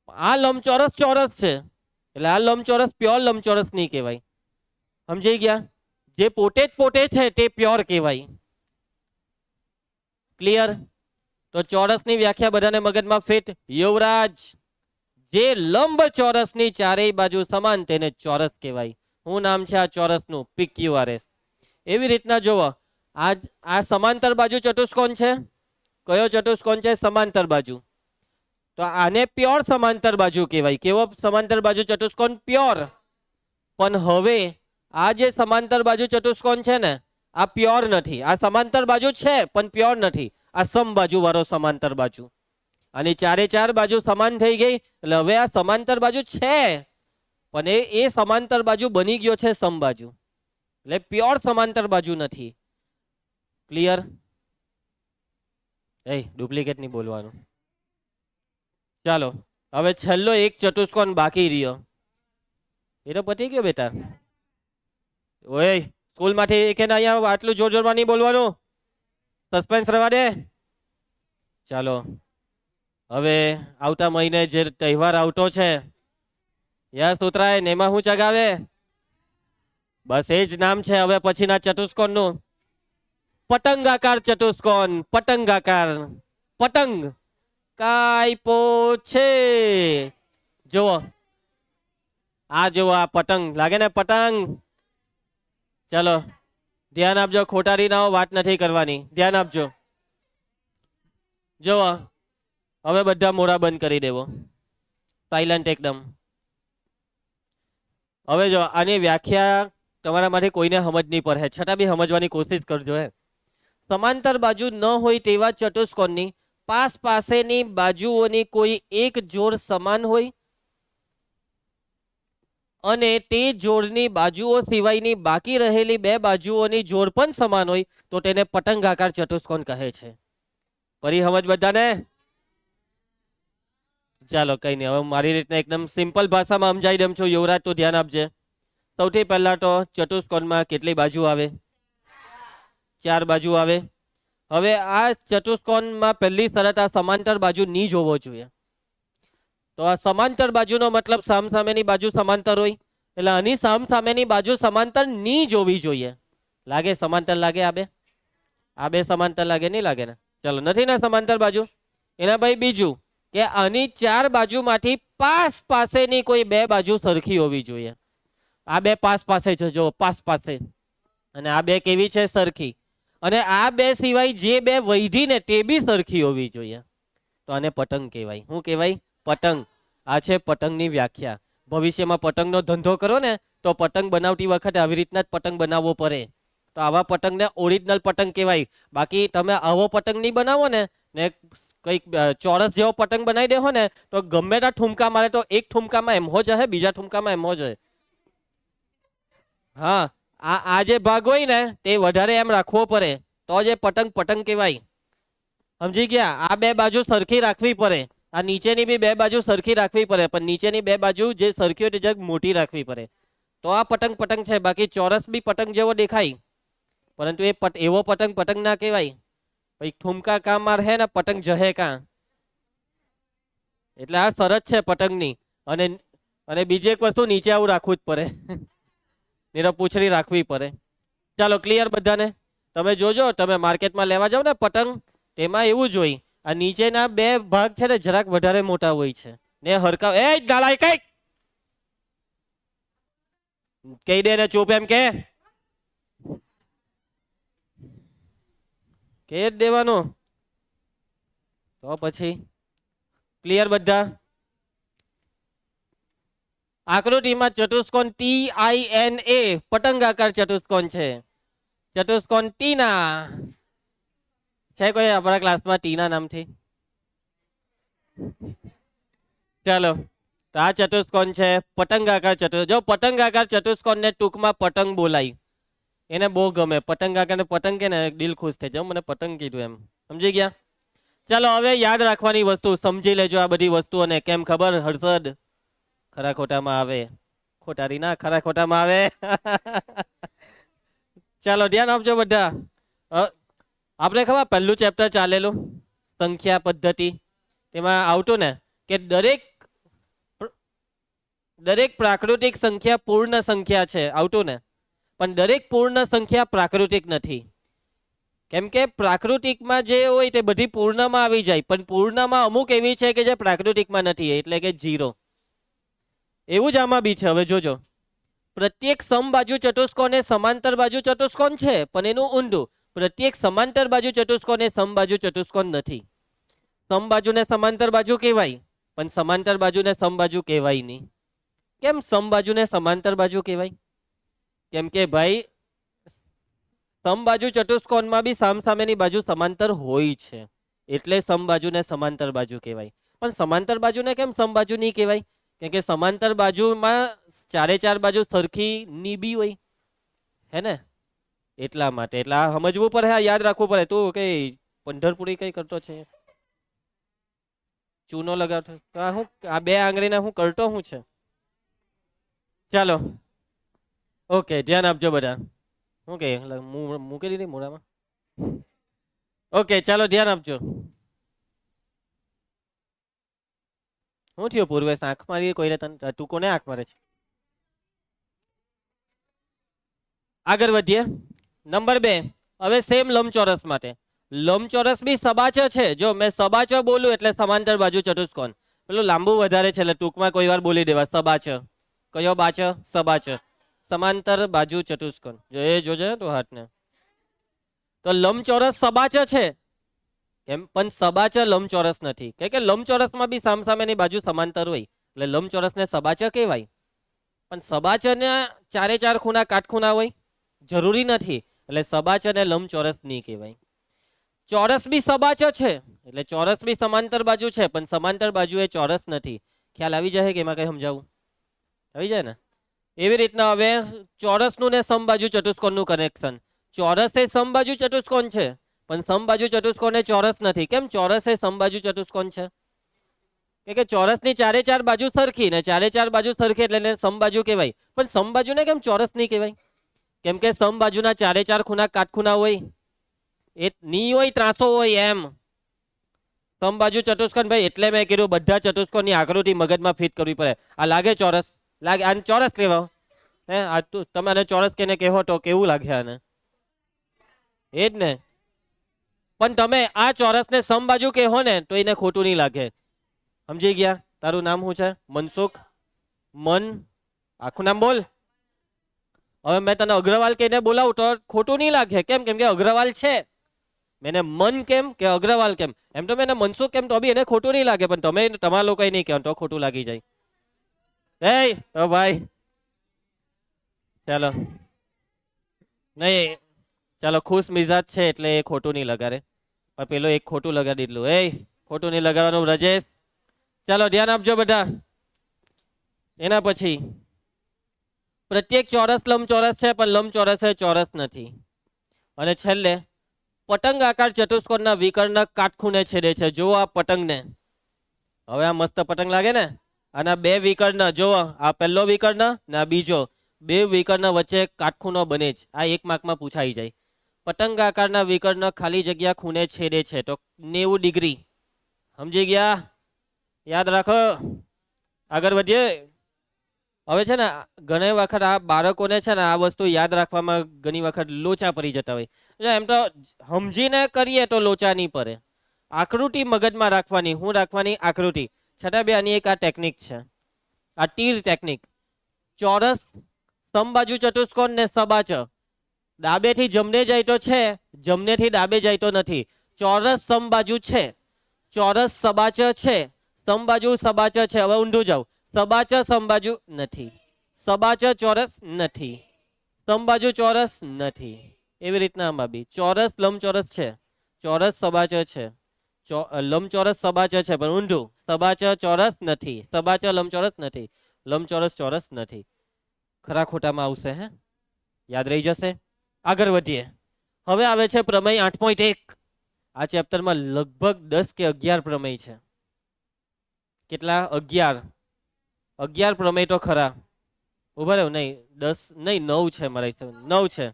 આ લંબચોરસ ચોરસ છે, એટલે આ લંબચોરસ પ્યોર લંબચોરસ નહીં કહેવાય. સમજી ગયા? જે પોતે જ પોતે છે તે પ્યોર કહેવાય. ક્લિયર? તો ચોરસની વ્યાખ્યા બધાને મગજમાં ફિટ? યુવરાજ, જે લંબચોરસની ચારેય બાજુ સમાન તેને ચોરસ કહેવાય. શું નામ છે આ ચોરસનું? PQRS. એવી રીતના જુઓ, આ સમાંતર બાજુ ચતુષ્કોણ છે. કયો ચતુષ્કોણ છે? સમાંતર બાજુ. તો આને પ્યોર સમાંતર બાજુ કહેવાય. કેવો સમાંતર બાજુ ચતુષ્કોણ? પ્યોર. પણ હવે આ જે સમાંતર બાજુ ચતુષ્કોણ છે ને, આ પ્યોર નથી. આ સમાંતર બાજુ છે પણ પ્યોર નથી. આ સમબાજુ વાળો સમાંતર બાજુ. આની ચારે ચાર બાજુ સમાન થઈ ગઈ, એટલે હવે આ સમાંતર બાજુ છે પણ એ સમાંતર બાજુ બની ગયો છે સમબાજુ, એટલે પ્યોર સમાંતર બાજુ નથી. ક્લિયર? ડુપ્લિકેટ નહીં બોલવાનું. ચાલો, હવે છેલ્લો એક ચતુષ્કોણ બાકી રહ્યો. એ તો પતી ગયો બેટા. ઓય, સ્કૂલ માંથી કે અહીંયા આટલું જોર જોરમાં નહીં બોલવાનું, સસ્પેન્સ રહેવા દે. ચાલો, હવે આવતા મહિને જે તહેવાર આવતો છે, યસ ઉતરાય ને, એમાં શું ચગાવે? બસ એ જ નામ છે હવે પછીના ચતુષ્કોણનું. પતંગાકાર ચતુષ્કોણ. પતંગાકાર. પતંગ કાયપો છે. જુઓ, આ જુઓ, આ પતંગ લાગે ને? પતંગ. ચલો ધ્યાન આપજો, ખોટાડી ના વાત નથી કરવાની. ધ્યાન આપજો. જુઓ, હવે બધા મોઢા બંધ કરી દેવો, સાયલન્ટ એકદમ. હવે જો આની વ્યાખ્યા તમારા માટે કોઈને સમજ નહીં પડે, છતાં બી સમજવાની કોશિશ કરજો. સમાંતર બાજુ ન હોય તેવા ચતુષ્કોણની પાસેની બાજુઓની કોઈ એક જોડ સમાન હોય અને તે જોડની બાજુઓ સિવાયની બાકી રહેલી બે બાજુઓની જોડ પણ સમાન હોય તો તેને પતંગાકાર ચતુષ્કોણ કહે છે. ફરી સમજ બધાને? ચાલો કઈ નહીં, હવે મારી રીતના એકદમ સિમ્પલ ભાષામાં સમજાવી દઉં છું. યુવરાજ તો ધ્યાન આપજે. સૌથી પહેલા તો ચતુષ્કોણમાં કેટલી બાજુ આવે? ચાર બાજુ આવે. હવે આ ચતુષ્કોણમાં પહેલી શરત, આ સમાંતર બાજુ નહીં જોવો જોઈએ. તો આ સમાંતર બાજુનો મતલબ સામસામેની બાજુ સમાંતર હોય, એટલે આની સામસામેની બાજુ સમાંતર નહીં જોવી જોઈએ. લાગે? સમાંતર લાગે? આ બે આ બે સમાંતર લાગે નહીં લાગે ને? ચલો નથી ને સમાંતર બાજુ. એના ભાઈ બીજું કે આની ચાર બાજુમાંથી પાસ પાસેની કોઈ બે બાજુ સરખી હોવી જોઈએ. આ બે પાસ પાસે છે, જો પાસ પાસે, અને આ બે કેવી છે? સરખી. અને આ બે સિવાય જે બે વૈધી ને તે બી સરખી હોવી જોઈએ. તો આને પતંગ કહેવાય. શું કહેવાય? પતંગ. આ છે પતંગની વ્યાખ્યા. ભવિષ્યમાં પતંગનો ધંધો કરો ને તો પતંગ બનાવતી વખતે આવી રીતના જ પતંગ બનાવવો પડે. તો આવા પતંગને ઓરિજિનલ પતંગ કહેવાય. બાકી તમે આવો પતંગ નહીં બનાવો ને કંઈક ચોરસ જેવો પતંગ બનાવી દેહો ને તો ગમે ત્યાં ઠુમકા મારે તો એક ઠુમકામાં એમ હો જશે, બીજા ઠુમકામાં એમ હો જાય. હા, આ જે ભાગ હોય ને તે વધારે એમ રાખવો પડે તો જે પતંગ પતંગ કહેવાય. સમજી ગયા? આ બે બાજુ સરખી રાખવી પડે. આ નીચેની બી બે બાજુ સરખી રાખવી પડે, પણ નીચેની બે બાજુ જે સરખી હોય તે જરાક મોટી રાખવી પડે તો આ પતંગ પતંગ છે. બાકી ચોરસ બી પતંગ જેવો દેખાય, પરંતુ એ એવો પતંગ પતંગ ના કહેવાય. પછી ઠુમકા કાં માર હે ને પતંગ જહે કાં. એટલે આ શરત છે પતંગની. અને બીજી એક વસ્તુ, નીચે આવું રાખવું જ પડે. નીરવ પૂંછડી રાખવી પડે. ચાલો, ક્લિયર બધાને? તમે જોજો, તમે માર્કેટમાં લેવા જાવ ને પતંગ, તેમાં એવું જ હોય. આ નીચેના બે ભાગ છે ને જરાક વધારે મોટા હોય છે ને હરકા. એ ગાલાય કઈ કહી દે ને ચૂપ એમ કે જ દેવાનું. તો પછી ક્લિયર બધા? આકૃતિમાં ચતુષ્કોણ TINA પતંગાકાર ચતુષ્કોણ છે. ચતુષ્કોણ ટીના છે કોઈ આપણા ક્લાસમાં ટીના નામથી? ચાલો, તો આ ચતુષ્કોણ છે પતંગાકાર ચતુષ્કોણ. જો પતંગાકાર ચતુષ્કોણને ટૂંકમાં પતંગ બોલાય. એને બહુ ગમે પતંગાકાર ને. પતંગ કે ને દિલ ખુશ થઈ જાય, મને પતંગ કીધું એમ. સમજી ગયા? ચાલો, હવે યાદ રાખવાની વસ્તુ સમજી લેજો આ બધી વસ્તુઓને. કેમ ખબર? હર્ષદ ખરા ખોટામાં આવે. ખોટારી ના, ખરા ખોટામાં આવે. ચાલો, ધ્યાન આપજો બધા. આપણે ખબર પહેલું ચેપ્ટર ચાલેલું સંખ્યા પદ્ધતિ, તેમાં આવતું ને કે દરેક પ્રાકૃતિક સંખ્યા પૂર્ણ સંખ્યા છે. આવતું ને? પણ દરેક પૂર્ણ સંખ્યા પ્રાકૃતિક નથી. કેમ કે પ્રાકૃતિકમાં જે હોય તે બધી પૂર્ણમાં આવી જાય, પણ પૂર્ણમાં અમુક એવી છે કે જે પ્રાકૃતિકમાં નથી, એટલે કે 0. એવું જ આમાં બી છે. હવે જોજો, પ્રત્યેક સમબાજુ ચતુષ્કોણ એ સમાંતર બાજુ ચતુષ્કોણ છે, પણ એનું ઊંધું. પ્રત્યેક સમાંતર બાજુ ચતુષ્કોણ એ સમબાજુ ચતુષ્કોણ નથી. સમબાજુને સમાંતર બાજુ કહેવાય, પણ સમાંતર બાજુને સમબાજુ કહેવાય નહીં. કેમ સમબાજુને સમાંતર બાજુ કહેવાય? કેમ કે ભાઈ સમબાજુ ચતુષ્કોણમાં બી સામસામેની બાજુ સમાંતર હોય છે, એટલે સમબાજુને સમાંતર બાજુ કહેવાય. પણ સમાંતર બાજુને કેમ સમબાજુ નહીં કહેવાય? કેમ કે સમાંતર બાજુમાં ચારે ચાર બાજુ સરખી ની બી હોય, હે ને? એટલા માટે. એટલે આ સમજવું પડે, આ યાદ રાખવું પડે. તું કઈ પંઢરપુરી કઈ કરતો છે? ચૂનો લગાવતો? હું આ બે આંગળીના હું કરતો હું છે? ચાલો, ઓકે, ધ્યાન આપજો બધા. શું કે મૂકી દીધી મોઢામાં? ઓકે, ચાલો ધ્યાન આપજો. શું થયું પૂર્વેશ? આંખ મારી કોઈને? તું કોને આંખ મારે છે? આગળ વધીએ. નંબર 2. હવે સેમ લંબચોરસ માટે. લંબચોરસ બી સબાચ છે. જો મેં સબાચ બોલું એટલે સમાંતર બાજુ ચતુષ્કોણ. પેલું લાંબુ વધારે છે એટલે ટૂંકમાં કોઈ વાર બોલી દેવા. સબાચ. કયો બાચ? સબાચ. સમાંતર બાજુ ચતુષ્કોણ. જો એ જોજે તો હાથને. તો લંબચોરસ સબાચ છે. એમ પણ સબાચ લંબચોરસ નથી. કે લંબચોરસમાં બી સામસામેની બાજુ સમાંતર હોય એટલે લંબચોરસને સબાચ કહેવાય. પણ સબાચને ચારે ચાર ખૂણા કાટખૂણા હોય? જરૂરી નથી. એટલે સબાચ અને લંબચોરસ નહીં કહેવાય. ચોરસ બી સબાચ છે એટલે ચોરસ બી સમાંતર બાજુ છે, પણ સમાંતર બાજુ એ ચોરસ નથી. ખ્યાલ આવી જાય કે એમાં કઈ સમજાવું? આવી જાય ને? એવી રીતના હવે ચોરસનું ને સમબાજુ ચતુષ્કોણનું કનેક્શન. ચોરસ એ સમબાજુ ચતુષ્કોણ છે, પણ સમબાજુ ચતુષ્કોણ એ ચોરસ નથી. કેમ? ચોરસ એ સમબાજુ ચતુષ્કોણ છે કે ચોરસની ચારે ચાર બાજુ સરખી, ને ચારે ચાર બાજુ સરખી એટલે એને સમબાજુ કહેવાય. પણ સમબાજુને કેમ ચોરસ નહીં કહેવાય? કેમ કે સમબાજુના ચારે ચાર ખૂણા કાટખૂણા હોય, એ ની હોય, ત્રાસો હોય. એમ સમબાજુ ચતુષ્કોણ ભાઈ. એટલે મેં કીધું બધા ચતુષ્કોણની આકૃતિ મગજમાં ફિટ કરવી પડે. આ લાગે ચોરસ? લાગે? આને ચોરસ કહેવાય. હે, આ તમે આને ચોરસ કેને કહેવો તો કેવું લાગે આને? એ જ ને. પણ તમે આ ચોરસને સમબાજુ કહો ને તો એને ખોટું નહીં લાગે. સમજી ગયા? તારું નામ શું છે? મનસુખ. મન આખું નામ બોલ. હવે મેં તને અગ્રવાલ કહીને બોલાવું તો ખોટું નહીં લાગે. કેમ? કેમ કે અગ્રવાલ છે. મેં મન કેમ કે અગ્રવાલ કેમ, એમ તો મેં મનસુખ કેમ તો બી એને ખોટું નહીં લાગે, પણ તમે તમારા લોકો નહીં કહો તો ખોટું લાગી જાય. એ ભાઈ ચાલો નહીં, ચાલો ખુશ મિજાજ છે એટલે એ ખોટું નહીં લગાડે, પણ પેલો એક ખોટું લગાડી દીધું. ખોટું નહીં લગાડવાનું બ્રજેશ. ચાલો ધ્યાન આપજો બધા. એના પછી પ્રત્યેક ચોરસ લંબચોરસ છે પણ લંબચોરસ એ ચોરસ નથી. અને છેલ્લે પતંગ આકાર ચતુષ્કોણના વિકર્ણક કાટખૂણે છેદે છે. જુઓ આ પતંગને, હવે આ મસ્ત પતંગ લાગે ને, આના બે વિકર્ણ જુઓ, આ પહેલો વિકર્ણ ને આ બીજો, બે વિકર્ણ વચ્ચે કાટખૂણો બને જ. આ એક માર્કમાં પૂછાઈ જાય. પતંગ આકારના વિકર્ણ ખાલી જગ્યા ખૂણે છેદે છે તો 90 ડિગ્રી. સમજી ગયા? યાદ રાખો. આગળ વધીએ. હવે છે ને ઘણી વખત આ બાળકોને છે ને આ વસ્તુ યાદ રાખવામાં ઘણી વખત લોચા પડી જતા હોય. એમ તો સમજીને કરીએ તો લોચા નહીં પડે. આકૃતિ મગજમાં રાખવાની. હું રાખવાની? આકૃતિ. છતાં બે આની એક આ ટેકનિક છે, આ તીર ટેકનિક. ચોરસ સમબાજુ ચતુષ્કોણ ને સબાચ, ડાબેથી જમણે જાય તો છે, જમણેથી ડાબે જાય તો નથી. ચોરસ સમબાજુ છે, ચોરસ સબાચ છે, સમબાજુ સબાચ છે. હવે ઊંધું જાવ, સબાચ સમબાજુ નથી, સબાચ ચોરસ નથી, સમબાજુ ચોરસ નથી. એવી રીતના આમાં બી ચોરસ લંબચોરસ છે, ચોરસ સબાચ છે, લંબચોરસ સબાચ છે પણ ઊંધું. સબાચ ચોરસ નથી, સબાચ લંબચોરસ નથી, લંબચોરસ ચોરસ નથી. ખરા ખોટામાં આવશે. હે, યાદ રહી જશે. આગળ વધીએ. હવે આવે છે પ્રમેય 8.1. આ ચેપ્ટરમાં લગભગ 10 કે 11 પ્રમેય છે. કેટલા? 11 પ્રમેય તો ખરા. ઉભા રહ્યો, નહીં 10 નહીં 9 છે મારા હિસાબે. 9 છે,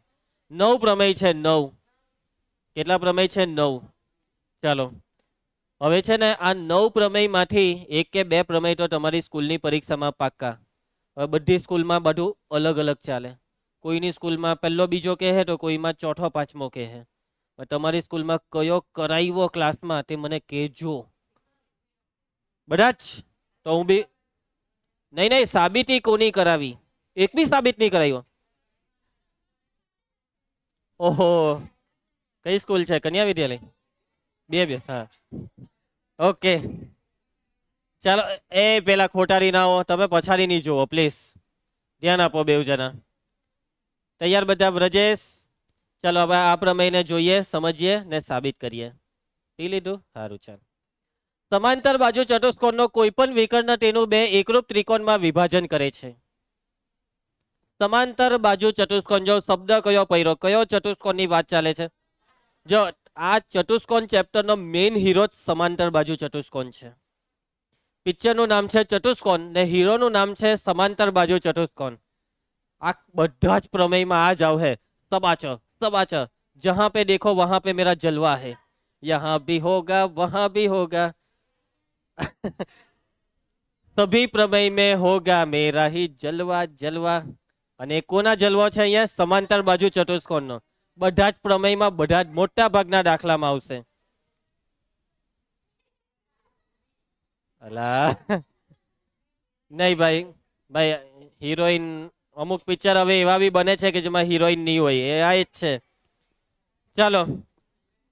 9 પ્રમેય છે. 9 કેટલા પ્રમેય છે? 9. ચાલો હવે છે ને આ 9 પ્રમેયમાંથી 1 કે 2 પ્રમેય તો તમારી સ્કૂલની પરીક્ષામાં પાક્કા. હવે બધી સ્કૂલમાં બધું અલગ અલગ ચાલે. કોઈની સ્કૂલમાં પહેલો બીજો કહે તો કોઈમાં ચોથો પાંચમો કહે. તમારી સ્કૂલમાં કયો કરાવ્યો ક્લાસમાં તે મને કહેજો. બધા જ તો હું બી નહીં સાબિતી કોની કરાવી? એક બી સાબિત નહીં કરાવ્યો. ઓહો, કઈ સ્કૂલ છે? કન્યા વિદ્યાલય? બે. હા, ઓકે. ચાલો એ પેલા ખોટારી ના હો, તમે પછાડી નહીં જુઓ પ્લીઝ. ધ્યાન આપો બેઉ જણા. તૈયાર બધા બ્રજેશ? ચાલો હવે આ પ્રમેયને જોઈએ, સમજીએ ને સાબિત કરીએ. પી લીધું? સારું. ચાલો. સમાંતર બાજુ ચતુષ્કોણનો કોઈ પણ વિકર્ણ તેનું બે એકરૂપ ત્રિકોણમાં વિભાજન કરે છે. સમાંતર બાજુ ચતુષ્કોણ, જો શબ્દ કયો પડ્યો, કયો ચતુષ્કોણની વાત ચાલે છે? જો આ ચતુષ્કોણ ચેપ્ટરનો મેઇન હીરો સમાંતર બાજુ ચતુષ્કોણ છે. પિક્ચરનું નામ છે ચતુષ્કોણ ને હીરોનું નામ છે સમાંતર બાજુ ચતુષ્કોણ. આ બધા જ પ્રમેયમાં આ જ આવે. સબાચ સબાચ, જહાં पे देखो वहां पे मेरा जलवा है, यहाँ भी होगा वहां भी होगा, सभी प्रमेय में होगा मेरा ही जलवा जलवा. અને કોના જલવો છે અહીંયા? સમાંતર બાજુ ચતુષ્કોણનો. બધા જ પ્રમેયમાં, બધા જ મોટા ભાગના દાખલામાં આવશે. અલા નહીં ભાઈ હિરોઈન અમુક પિક્ચર હવે એવા બી બને છે કે જેમાં હિરોઈન નહીં હોય, એ આ જ છે. ચાલો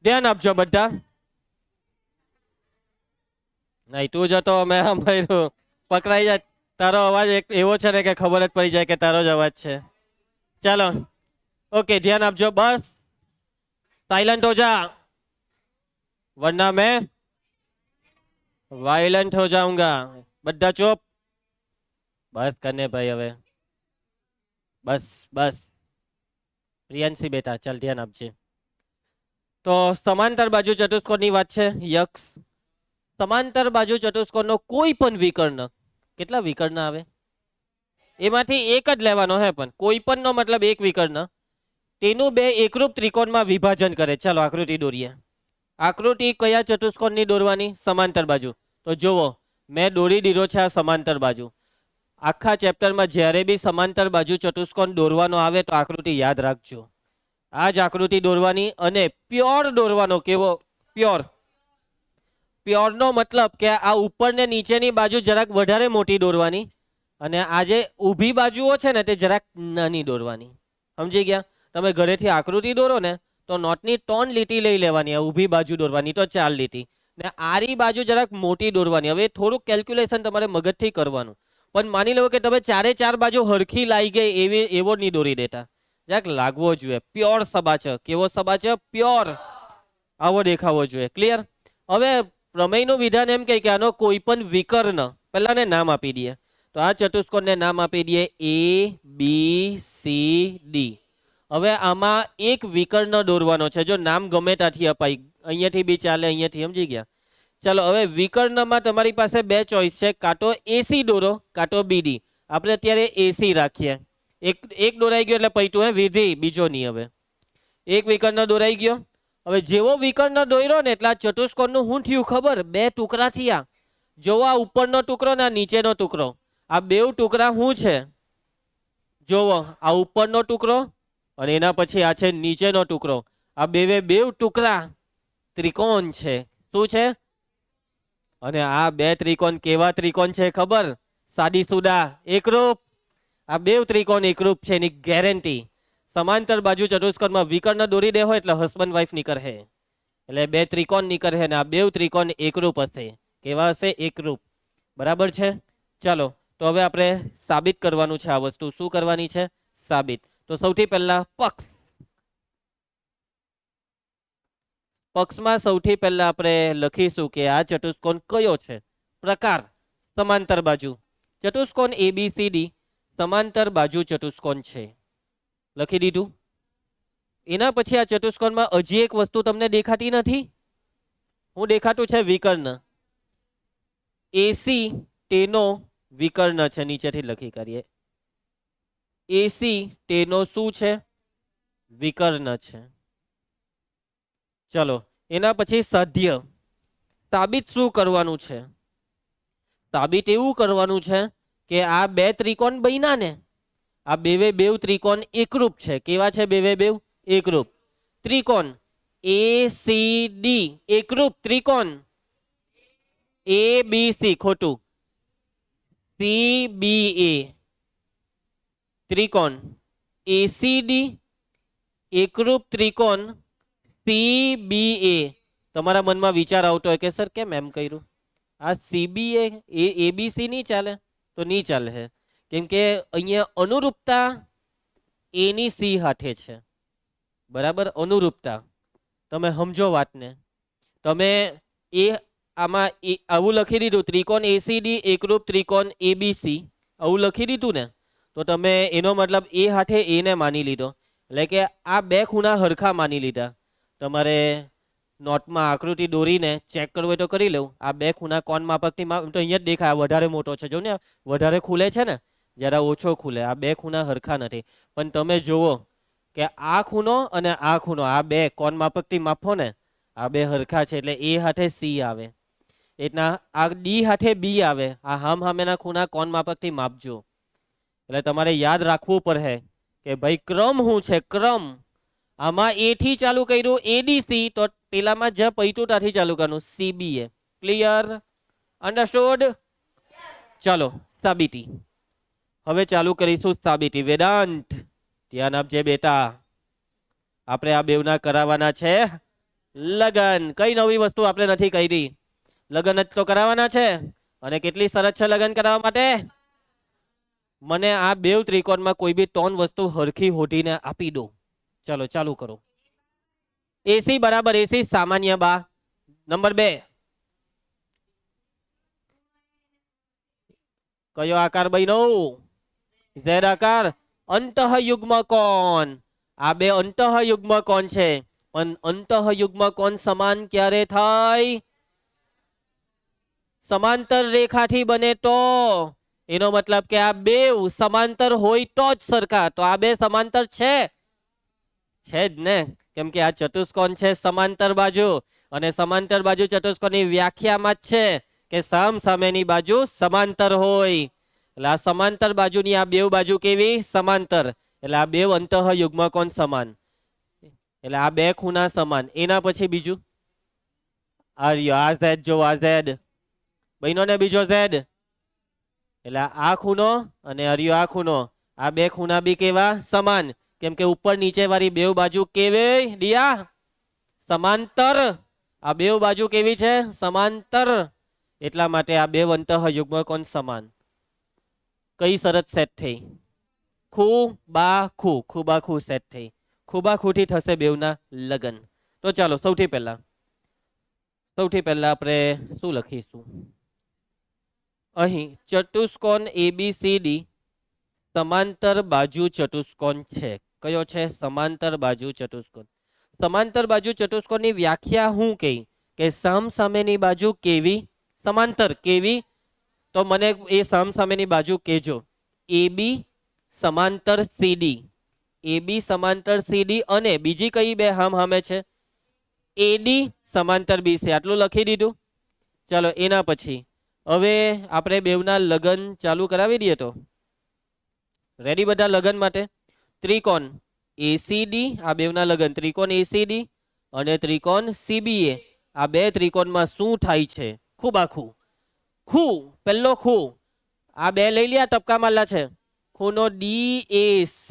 ધ્યાન આપજો બધા. નહીં તું જતો મેં સાંભળ્યું, પકડાઈ જાય. તારો અવાજ એવો છે ને કે ખબર જ પડી જાય કે તારો જ અવાજ છે. ચાલો ઓકે, ધ્યાન આપજો. બસ સાયલન્ટ હો જા, વરના મેં वायलेंट हो जाऊंगा. બધા ચૂપ. બસ કરને ભાઈ હવે. બસ પ્રિયંશી બેટા ચાલ ધ્યાન આપજે. તો સમાંતર બાજુ ચતુષ્કોણની વાત છે. યક્ષ સમાંતર બાજુ ચતુષ્કોણનો કોઈ પણ વિકર્ણ, કેટલા વિકર્ણ આવે? એમાંથી એક જ લેવાનો હે, પણ કોઈ પણ નો મતલબ એક વિકર્ણ, તેનું બે એકરૂપ ત્રિકોણમાં વિભાજન કરે. ચાલો આકૃતિ દોરીએ. આકૃતિ કયા ચતુષ્કોણની દોરવાની? સમાંતર બાજુ. તો જુઓ મેં દોરી દીધો છે આ સમાંતર બાજુ. આખા ચેપ્ટરમાં જ્યારે બી સમાંતર બાજુ ચતુષ્કોણ દોરવાનો આવે તો આકૃતિ યાદ રાખજો. આ જ આકૃતિ દોરવાની અને પ્યોર દોરવાનો. કેવો? પ્યોર. પ્યોર નો મતલબ કે આ ઉપર ને નીચેની બાજુ જરાક વધારે મોટી દોરવાની અને આ જે ઊભી બાજુઓ છે ને તે જરાક નાની દોરવાની. સમજી ગયા? તમે ઘરેથી આકૃતિ દોરો ને તો નોટની 3 લીટી લઈ લેવાની, ઊભી બાજુ દોરવાની તો 4 લીટી, ને આરી બાજુ જરાક મોટી દોરવાની. હવે થોડુંક કેલ્ક્યુલેશન તમારે મગજથી કરવાનું, પણ માની લો કે તમે 4 બાજુ હરખી લાગી ગઈ એવો નહીં દોરી દેતા, જરાક લાગવો જોઈએ. પ્યોર સબાચક. કેવો સબાચક? પ્યોર. આવો દેખાવો જોઈએ. ક્લિયર? હવે પ્રમેયનું વિધાન એમ કહે કે આનો કોઈ પણ વિકર્ણ પહેલાને નામ આપી દઈએ. તો આ ચતુષ્કોણને નામ આપી દઈએ A B C D. હવે આમાં એક વિકર્ણ દોરવાનો છે. જો નામ ગમે ત્યાંથી અપાય, અહીંયાથી બી ચાલે, અહીંયાથી. સમજી ગયા? ચાલો, હવે વિકર્ણમાં તમારી પાસે 2 ચોઈસ છે, કાં તો AC દોરો કાં તો BD. આપણે અત્યારે AC રાખીએ. એક દોરાઈ ગયો એટલે પૈતું વિધિ, બીજો નહીં. હવે એક વિકર્ણ દોરાઈ ગયો. હવે જેવો વિકર્ણ દોર્યો ને એટલે આ ચતુષ્કોણનું શું થયું ખબર? 2 ટુકડા થયા. જોવો, આ ઉપરનો ટુકડો ને આ નીચેનો ટુકડો, આ 2 ટુકડા શું છે? જોવો, આ ઉપરનો ટુકડો અને એના પછી આ છે નીચેનો ટુકડો. આ 2 ટુકડા ત્રિકોણ છે. શું છે? અને આ 2 ત્રિકોણ કેવા ત્રિકોણ છે ખબર? સાદીસુદા, એકરૂપ. આ 2 ત્રિકોણ એકરૂપ છે એની ગેરંટી. સમાંતર બાજુ ચતુષ્કોણમાં વિકર્ણ દોરી દે હોય એટલે હસબન્ડ વાઇફ નીકળે, એટલે 2 ત્રિકોણ નીકળે અને આ 2 ત્રિકોણ એકરૂપ હશે. કેવા હશે? એકરૂપ. બરાબર છે? ચાલો, તો હવે આપણે સાબિત કરવાનું છે આ વસ્તુ. શું કરવાની છે? સાબિત. તો સૌથી પહેલા પક્ષ. પક્ષમાં સૌથી પહેલા આપણે લખીશું કે આ ચતુષ્કોણ કયો છે. પ્રકાર સમાંતર બાજુ. ચતુષ્કોણ ABCD સમાંતર બાજુ ચતુષ્કોણ છે. લખી દીધું. એના પછી આ ચતુષ્કોણમાં હજી એક વસ્તુ તમને દેખાતી નથી. હું દેખાતું છે? વિકર્ણ. AC તેનો વિકર્ણ છે. નીચેથી લખી કરીએ. AC તેનો શું છે? વિકર્ણ છે. ચલો, એના પછી સાધ્ય. સાબિત શું કરવાનું છે? સાબિત એવું કરવાનું છે કે આ 2 ત્રિકોણ બન્યા ને, આ 2 ત્રિકોણ એકરૂપ છે. કેવા છે? 2 એકરૂપ ત્રિકોણ. ACD એકરૂપ ત્રિકોણ. ABC ખોટું. CBA ત્રિકોણ. ACD એકરૂપ ત્રિકોણ. CBA. તમારા મનમાં વિચાર આવતો હોય કે સર કેમ એમ કર્યું? આ CBA ABC નહીં ચાલે? તો નહીં ચાલે છે, કેમ કે અહીંયા અનુરૂપતા A ની C હાથે છે. બરાબર? અનુરૂપતા. તમે સમજો વાતને. તમે આમાં આવું લખી દીધું, ત્રિકોણ ACD એકરૂપ ત્રિકોણ ABC, આવું લખી દીધું ને, તો તમે એનો મતલબ A હાથે A ને માની લીધો, એટલે કે આ 2 ખૂણા હરખા માની લીધા. તમારે નોટમાં આકૃતિ દોરીને ચેક કરવું હોય તો કરી લેવું. આ 2 ખૂણા કોણ માપકથી તો અહીંયા જ દેખાય. વધારે મોટો છે, જો ને વધારે ખુલે છે ને, જરા ઓછો ખુલે. આ 2 ખૂણા હરખા નથી. પણ તમે જુઓ કે આ ખૂણો અને આ ખૂણો, આ 2 કોણ માપકથી માપો ને, આ 2 હરખા છે એટલે A હાથે C આવે. એટલા આ D હાથે B આવે. આ હામેના ખૂણા કોણ માપકથી માપજો. એટલે તમારે યાદ રાખવું પડે કે ભાઈ ક્રમ શું છે? ક્રમ. આમાં A થી ચાલુ કર્યું ADC, તો પેલામાં જ્યાં પૈતું ત્યાંથી ચાલુ કરવાનું CBA. ક્લિયર? અન્ડરસ્ટુડ? ચાલો, સાબિતી. હવે ચાલુ કરીશું સાબિતી. વેદાંત ધ્યાન આપજે બેટા. આપણે આ બેવના કરાવવાના છે લગન. કઈ નવી વસ્તુ આપણે નથી કરી? લગન જ તો કરાવવાના છે. અને કેટલી સરસ છે લગન કરાવવા માટે. મને આ 2 ત્રિકોણમાં કોઈ બી 3 વસ્તુ હરખી હોધીને આપી દો. ચાલો, ચાલુ કરો. AC બરાબર AC સામાન્ય બા. નંબર 2, કયો આકાર બન્યો? Z આકાર. અંતઃયુગ્મ કોણ. આ 2 અંતઃયુગ્મ કોણ છે, પણ અંતઃયુગ્મ કોણ સમાન ક્યારે થાય? સમાંતર રેખાથી બને તો. એનો મતલબ કે આ 2 સમાંતર હોય તો જ સરખા. તો આ 2 સમાંતર છે જ ને, કેમ કે આ ચતુષ્કોણ છે સમાંતર બાજુ, અને સમાંતર બાજુ ચતુષ્કોણની વ્યાખ્યામાં જ છે કે સામેની બાજુ સમાંતર હોય. એટલે આ સમાંતર બાજુની આ 2 બાજુ કેવી? સમાંતર. એટલે આ 2 અંતઃયુગ્મ કોણ સમાન. એટલે આ 2 ખૂણા સમાન. એના પછી બીજું આર્ય આ ઝેડ જો આ ઝેડ બહેનો ને બીજો ઝેડ એટલે આ ખૂણો અને આર્ય આ ખૂણો આ બે ખૂણા બી કેવા સમાન કેમ કે ઉપર નીચે વાળી બેવ બાજુ કેવી દિયા સમાંતર આ બેવ બાજુ કેવી છે સમાંતર એટલા માટે આ બે અંતઃયુગ્મ કોણ સમાન કઈ શરત સેટ થઈ ખૂ સેટ થઈ ખૂબાખૂથી થશે બેવના લગન તો ચાલો સૌથી પહેલા આપણે શું લખીશું અહીં ચતુષ્કોણ ABCD સમાંતર બાજુ ચતુષ્કોણ છે કયો છે સમાંતર બાજુ ચતુષ્કોણ સમાંતર બાજુ ચતુષ્કોણની વ્યાખ્યા હું કહી કે સામસામેની બાજુ કેવી સમાંતર કેવી તો મને એ સામસામેની બાજુ કહેજો AB સમાંતર CD અને બીજી કઈ બે હામે છે AD સમાંતર BC આટલું લખી દીધું ચાલો એના પછી હવે આપણે બેવના લગન ચાલુ કરાવી દઈએ તો રેડી બધા લગન માટે ત્રિકોણ ACD આ બેવના લગન ત્રિકોણ ACD અને ત્રિકોણ CBA આ બે ત્રિકોણમાં શું થાય છે ખૂ પહેલો ખૂ આ બે લઈ લ્યા ટપકા મારલા છે ખૂણો DAC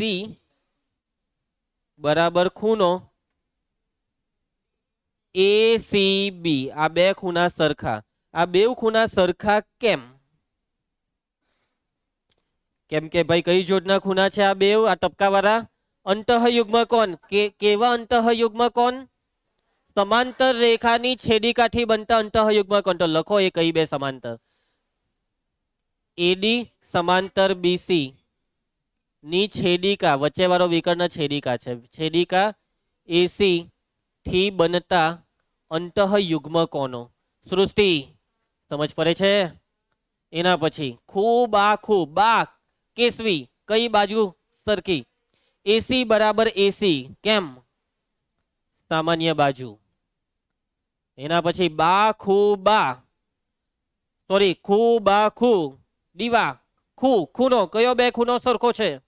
બરાબર ખૂણો ACB આ બે ખૂણા સરખા આ બે ખૂણા સરખા કેમ કે ભાઈ કઈ જોડના ખૂણા છે આ બે આ ટપકા વાળા અંતઃયુગ્મ કોણ કેવા અંતઃયુગ્મ કોણ સમાંતર રેખાની છેદિકાથી બનતા અંતઃયુગ્મ કોણ તો લખો એ કઈ બે સમાંતર AD સમાંતર BC ની છેદિકા વચ્ચે વાળો વિકર્ણ છેદિકા છે છેદિકા AC થી બનતા અંતઃયુગ્મ કોણો સૃષ્ટિ સમજ પડે છે એના પછી ખૂબ કેસવી કઈ બાજુ સરખી AC બરાબર AC કેમ સામાન્ય બાજુ એના પછી ખૂ દીવા ખૂનો કયો બે ખૂનો સરખો છે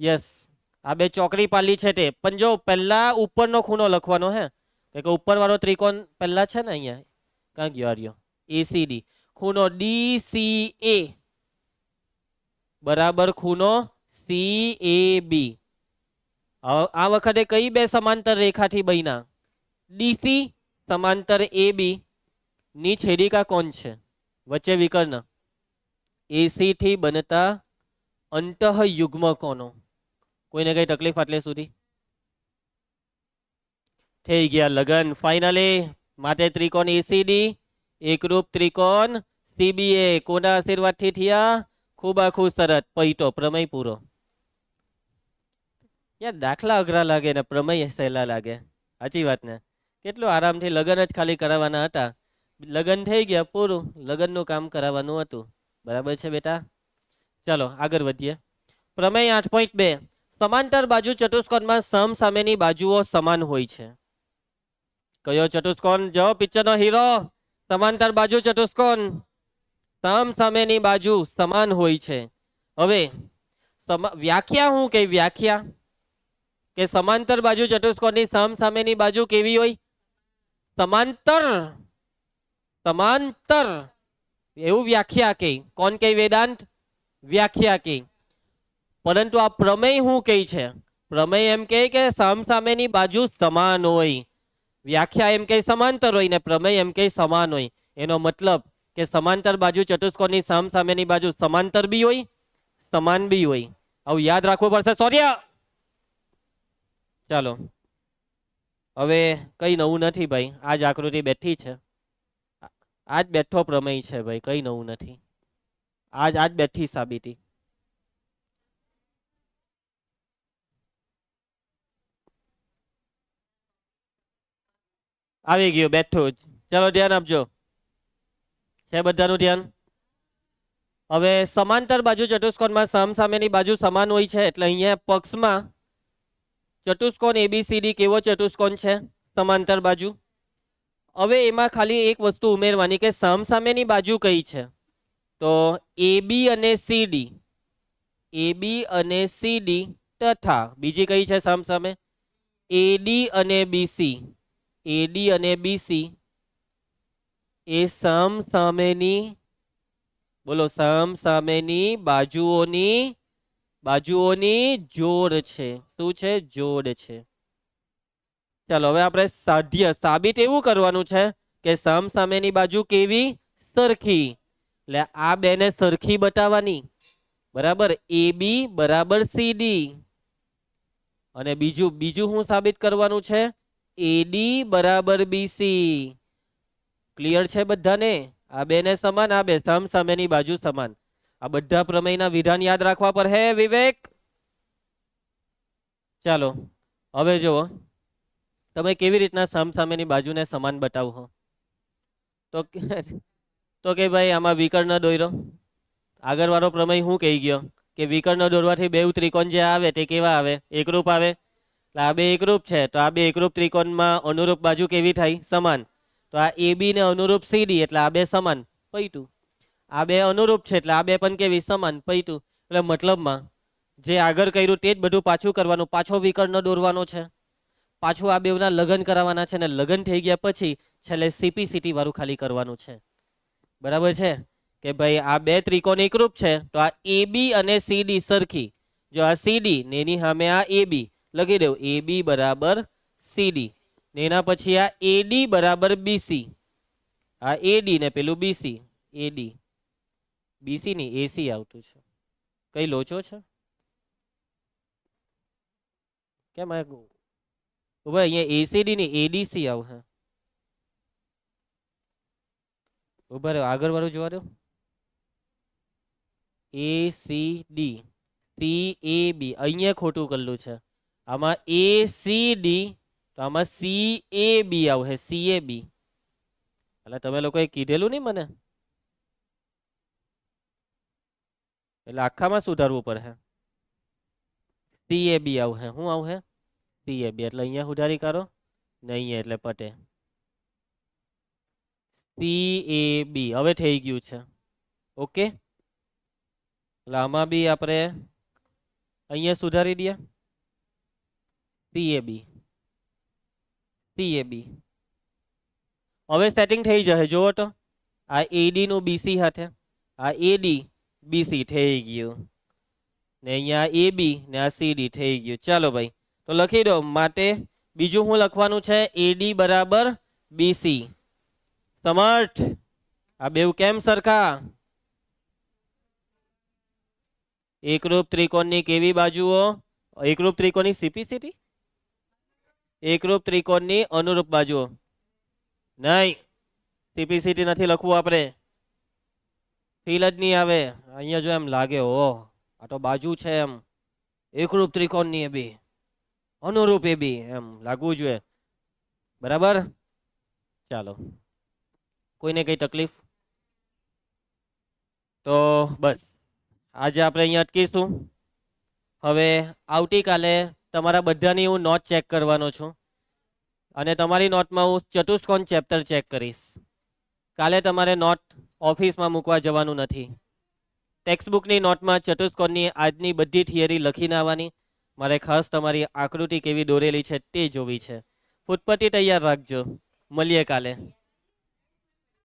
યસ આ બે ચોકડી પાલી છે તે પણ જો પહેલા ઉપરનો ખૂણો લખવાનો હે કે ઉપર વાળો ત્રિકોણ પહેલા છે ને અહીંયા ક્યાં ગયો આર્યો ACD ખૂણો DCA બરાબર ખૂણો CAB આ વખતે કઈ બે સમાંતર રેખાથી બન્યા DC સમાંતર AB ની છેદિકા કોણ છે વચ્ચે વિકર્ણ AC થી બનતા અંતઃયુગ્મ કોણો કોઈને કઈ તકલીફ આટલે સુધી થઈ ગયા લગન ફાઇનલી માટે ત્રિકોણ ACD એકરૂપ ત્રિકોણ CBA કોના આશીર્વાદથી થયા ખૂબ સરસ પૈતો પ્રમેય પૂરો યાર દાખલા અઘરા લાગે ને પ્રમેય સહેલા લાગે સાચી વાત ને કેટલું આરામથી લગન જ ખાલી કરાવવાના હતા લગન થઈ ગયા પૂરું લગનનું કામ કરાવવાનું હતું બરાબર છે બેટા ચાલો આગળ વધીએ પ્રમેય 8.2 સમાંતર બાજુ ચતુષ્કોણમાં સામેની બાજુઓ સમાન હોય છે કયો ચતુષ્કોણ જો પિક્ચરનો હીરો સમાંતર બાજુ ચતુષ્કોણ સામેની બાજુ સમાન હોય છે હવે વ્યાખ્યા હું કઈ વ્યાખ્યા કે સમાંતર બાજુ ચતુષ્કોણની સામેની બાજુ કેવી હોય સમાંતર એવું વ્યાખ્યા કે કોણ કે વેદાંત વ્યાખ્યા કે પરંતુ આ પ્રમેય હું કહે છે પ્રમેય એમ કે સામેની બાજુ સમાન હોય વ્યાખ્યા એમ કે સમાંતર હોય ને પ્રમેય એમ કે સમાન હોય એનો મતલબ કે સમાંતર બાજુ ચતુષ્કોણની સામેની બાજુ સમાંતર બી હોય સમાન બી હોય આવું યાદ રાખવું પડશે સૌર્ય ચાલો હવે કઈ નવું નથી ભાઈ આજ આકૃતિ બેઠી છે આજ બેઠો પ્રમેય છે ભાઈ કઈ નવું નથી આજ બેઠી સાબિતી આવી ગયું બેઠું ચાલો ધ્યાન આપજો છે બધાનું ધ્યાન હવે સમાંતર બાજુ ચતુષ્કોણમાં સામેની બાજુ સમાન હોય છે એટલે અહીંયા પક્ષમાં ચતુષ્કોણ ABCD કેવો ચતુષ્કોણ છે સમાંતર બાજુ હવે એમાં ખાલી એક વસ્તુ ઉમેરવાની કે સામેની બાજુ કઈ છે તો AB અને CD તથા બીજી કઈ છે સામે AD અને BC એ સમસામેની, બોલો, સમસામેની બાજુઓની જોડ છે. શું છે? જોડ છે. ચાલો હવે આપણે સાબિત એવું કરવાનું છે કે સમસામેની બાજુ કેવી? સરખી. એટલે આ બેને સરખી બતાવવાની. બરાબર, AB બરાબર CD. અને બીજું શું સાબિત કરવાનું છે? AD બરાબર BC. ક્લિયર છે બધાને? આ બે ને સમાન, આ બે સમસામેની બાજુ સમાન. આ બધા પ્રમેયના વિધાન યાદ રાખવા પર હે વિવેક. ચાલો હવે જુઓ, તમે કેવી રીતના સમસામેની બાજુને સમાન બતાવો? તો કે ભાઈ આમાં વિકર્ણ દોર્યો. આગળ વાળો પ્રમેય શું કહી ગયો કે વિકર્ણ દોરવાથી બે ત્રિકોણ જે આવે તે કેવા આવે? એકરૂપ આવે. એટલે આ બે એકરૂપ છે તો આ બે એકરૂપ ત્રિકોણમાં અનુરૂપ બાજુ કેવી થાય? સમાન. તો આ AB ને અનુરૂપ CD એટલે આ બે સમાન. પૈતું. આ બે અનુરૂપ છે એટલે આ બે પણ કેવી? સમાન. પૈતું. એટલે મતલબમાં જે આગળ કર્યું તે જ બધું પાછું કરવાનું. પાછો વિકર્ણ દોરવાનો છે. પાછું આ બેવના લગ્ન કરાવવાના છે ને લગ્ન થઈ ગયા પછી છેલ્લે CPCT વાળું ખાલી કરવાનું છે. બરાબર છે કે ભાઈ આ બે ત્રિકોણ એકરૂપ છે તો આ AB અને CD સરખી. જો આ CD ને એની સામે આ AB લખી દઉં. AB બરાબર CD ને એના પછી આ AD બરાબર BC. આ AD ને પેલું BC. AD BC ની AC આવતું છે. કઈ લોચો છે કેમ? ભાઈ અહીંયા ACD ની ADC આવશે. ઉભા રહ્યો, આગળ વાળું જોવા દો. ACD CAB અહીંયા ખોટું કરેલું છે. આમાં ACD તો આમાં CAB આવશે. CAB એટલે તમે લોકોએ કીધેલું નહીં મને, એટલે આખામાં સુધારવું પડે. CAB આવશે. શું આવશે? CAB એટલે અહીંયા સુધારી કાઢો ને અહીંયા એટલે પટે. CAB હવે થઈ ગયું છે. ઓકે, એટલે આમાં બી આપણે અહીંયા સુધારી દઈએ. CAB હવે સેટિંગ થઈ જશે. જુઓ તો આ AD નું BC સાથે આ AD BC થઈ ગયું ને અહીંયા AB ને આ CD થઈ ગયું. ચાલો ભાઈ તો લખી દો. માટે બીજું શું લખવાનું છે? AD બરાબર BC. સમર્થ આ બેવ કેમ સરખા? એકરૂપ ત્રિકોણની કેવી બાજુઓ? એકરૂપ ત્રિકોણની CPCT, એકરૂપ ત્રિકોણની અનુરૂપ બાજુઓ. નહીં, CPCT નથી લખવું આપણે. ફીલ જ નહીં આવે. અહીંયા જો એમ લાગે ઓ આ તો બાજુ છે એમ એકરૂપ ત્રિકોણની એ બી અનુરૂપ એ બી એમ લાગવું જોઈએ. બરાબર. ચાલો, કોઈને કઈ તકલીફ? તો બસ આજે આપણે અહીંયા અટકીશું. હવે આવતીકાલે તમારા બધાની હું નોટ ચેક કરવાનો છું અને તમારી નોટમાં હું ચતુષ્કોણ ચેપ્ટર ચેક કરીશ. કાલે તમારે નોટ ઓફિસમાં મૂકવા જવાનું નથી. ટેક્સ્ટબુકની નોટમાં ચતુષ્કોણની આજની બધી થિયરી લખીને આવવાની. મારે ખાસ તમારી આકૃતિ કેવી દોરેલી છે તે જોવી છે. ફૂટપટ્ટી તૈયાર રાખજો. મળીએ કાલે.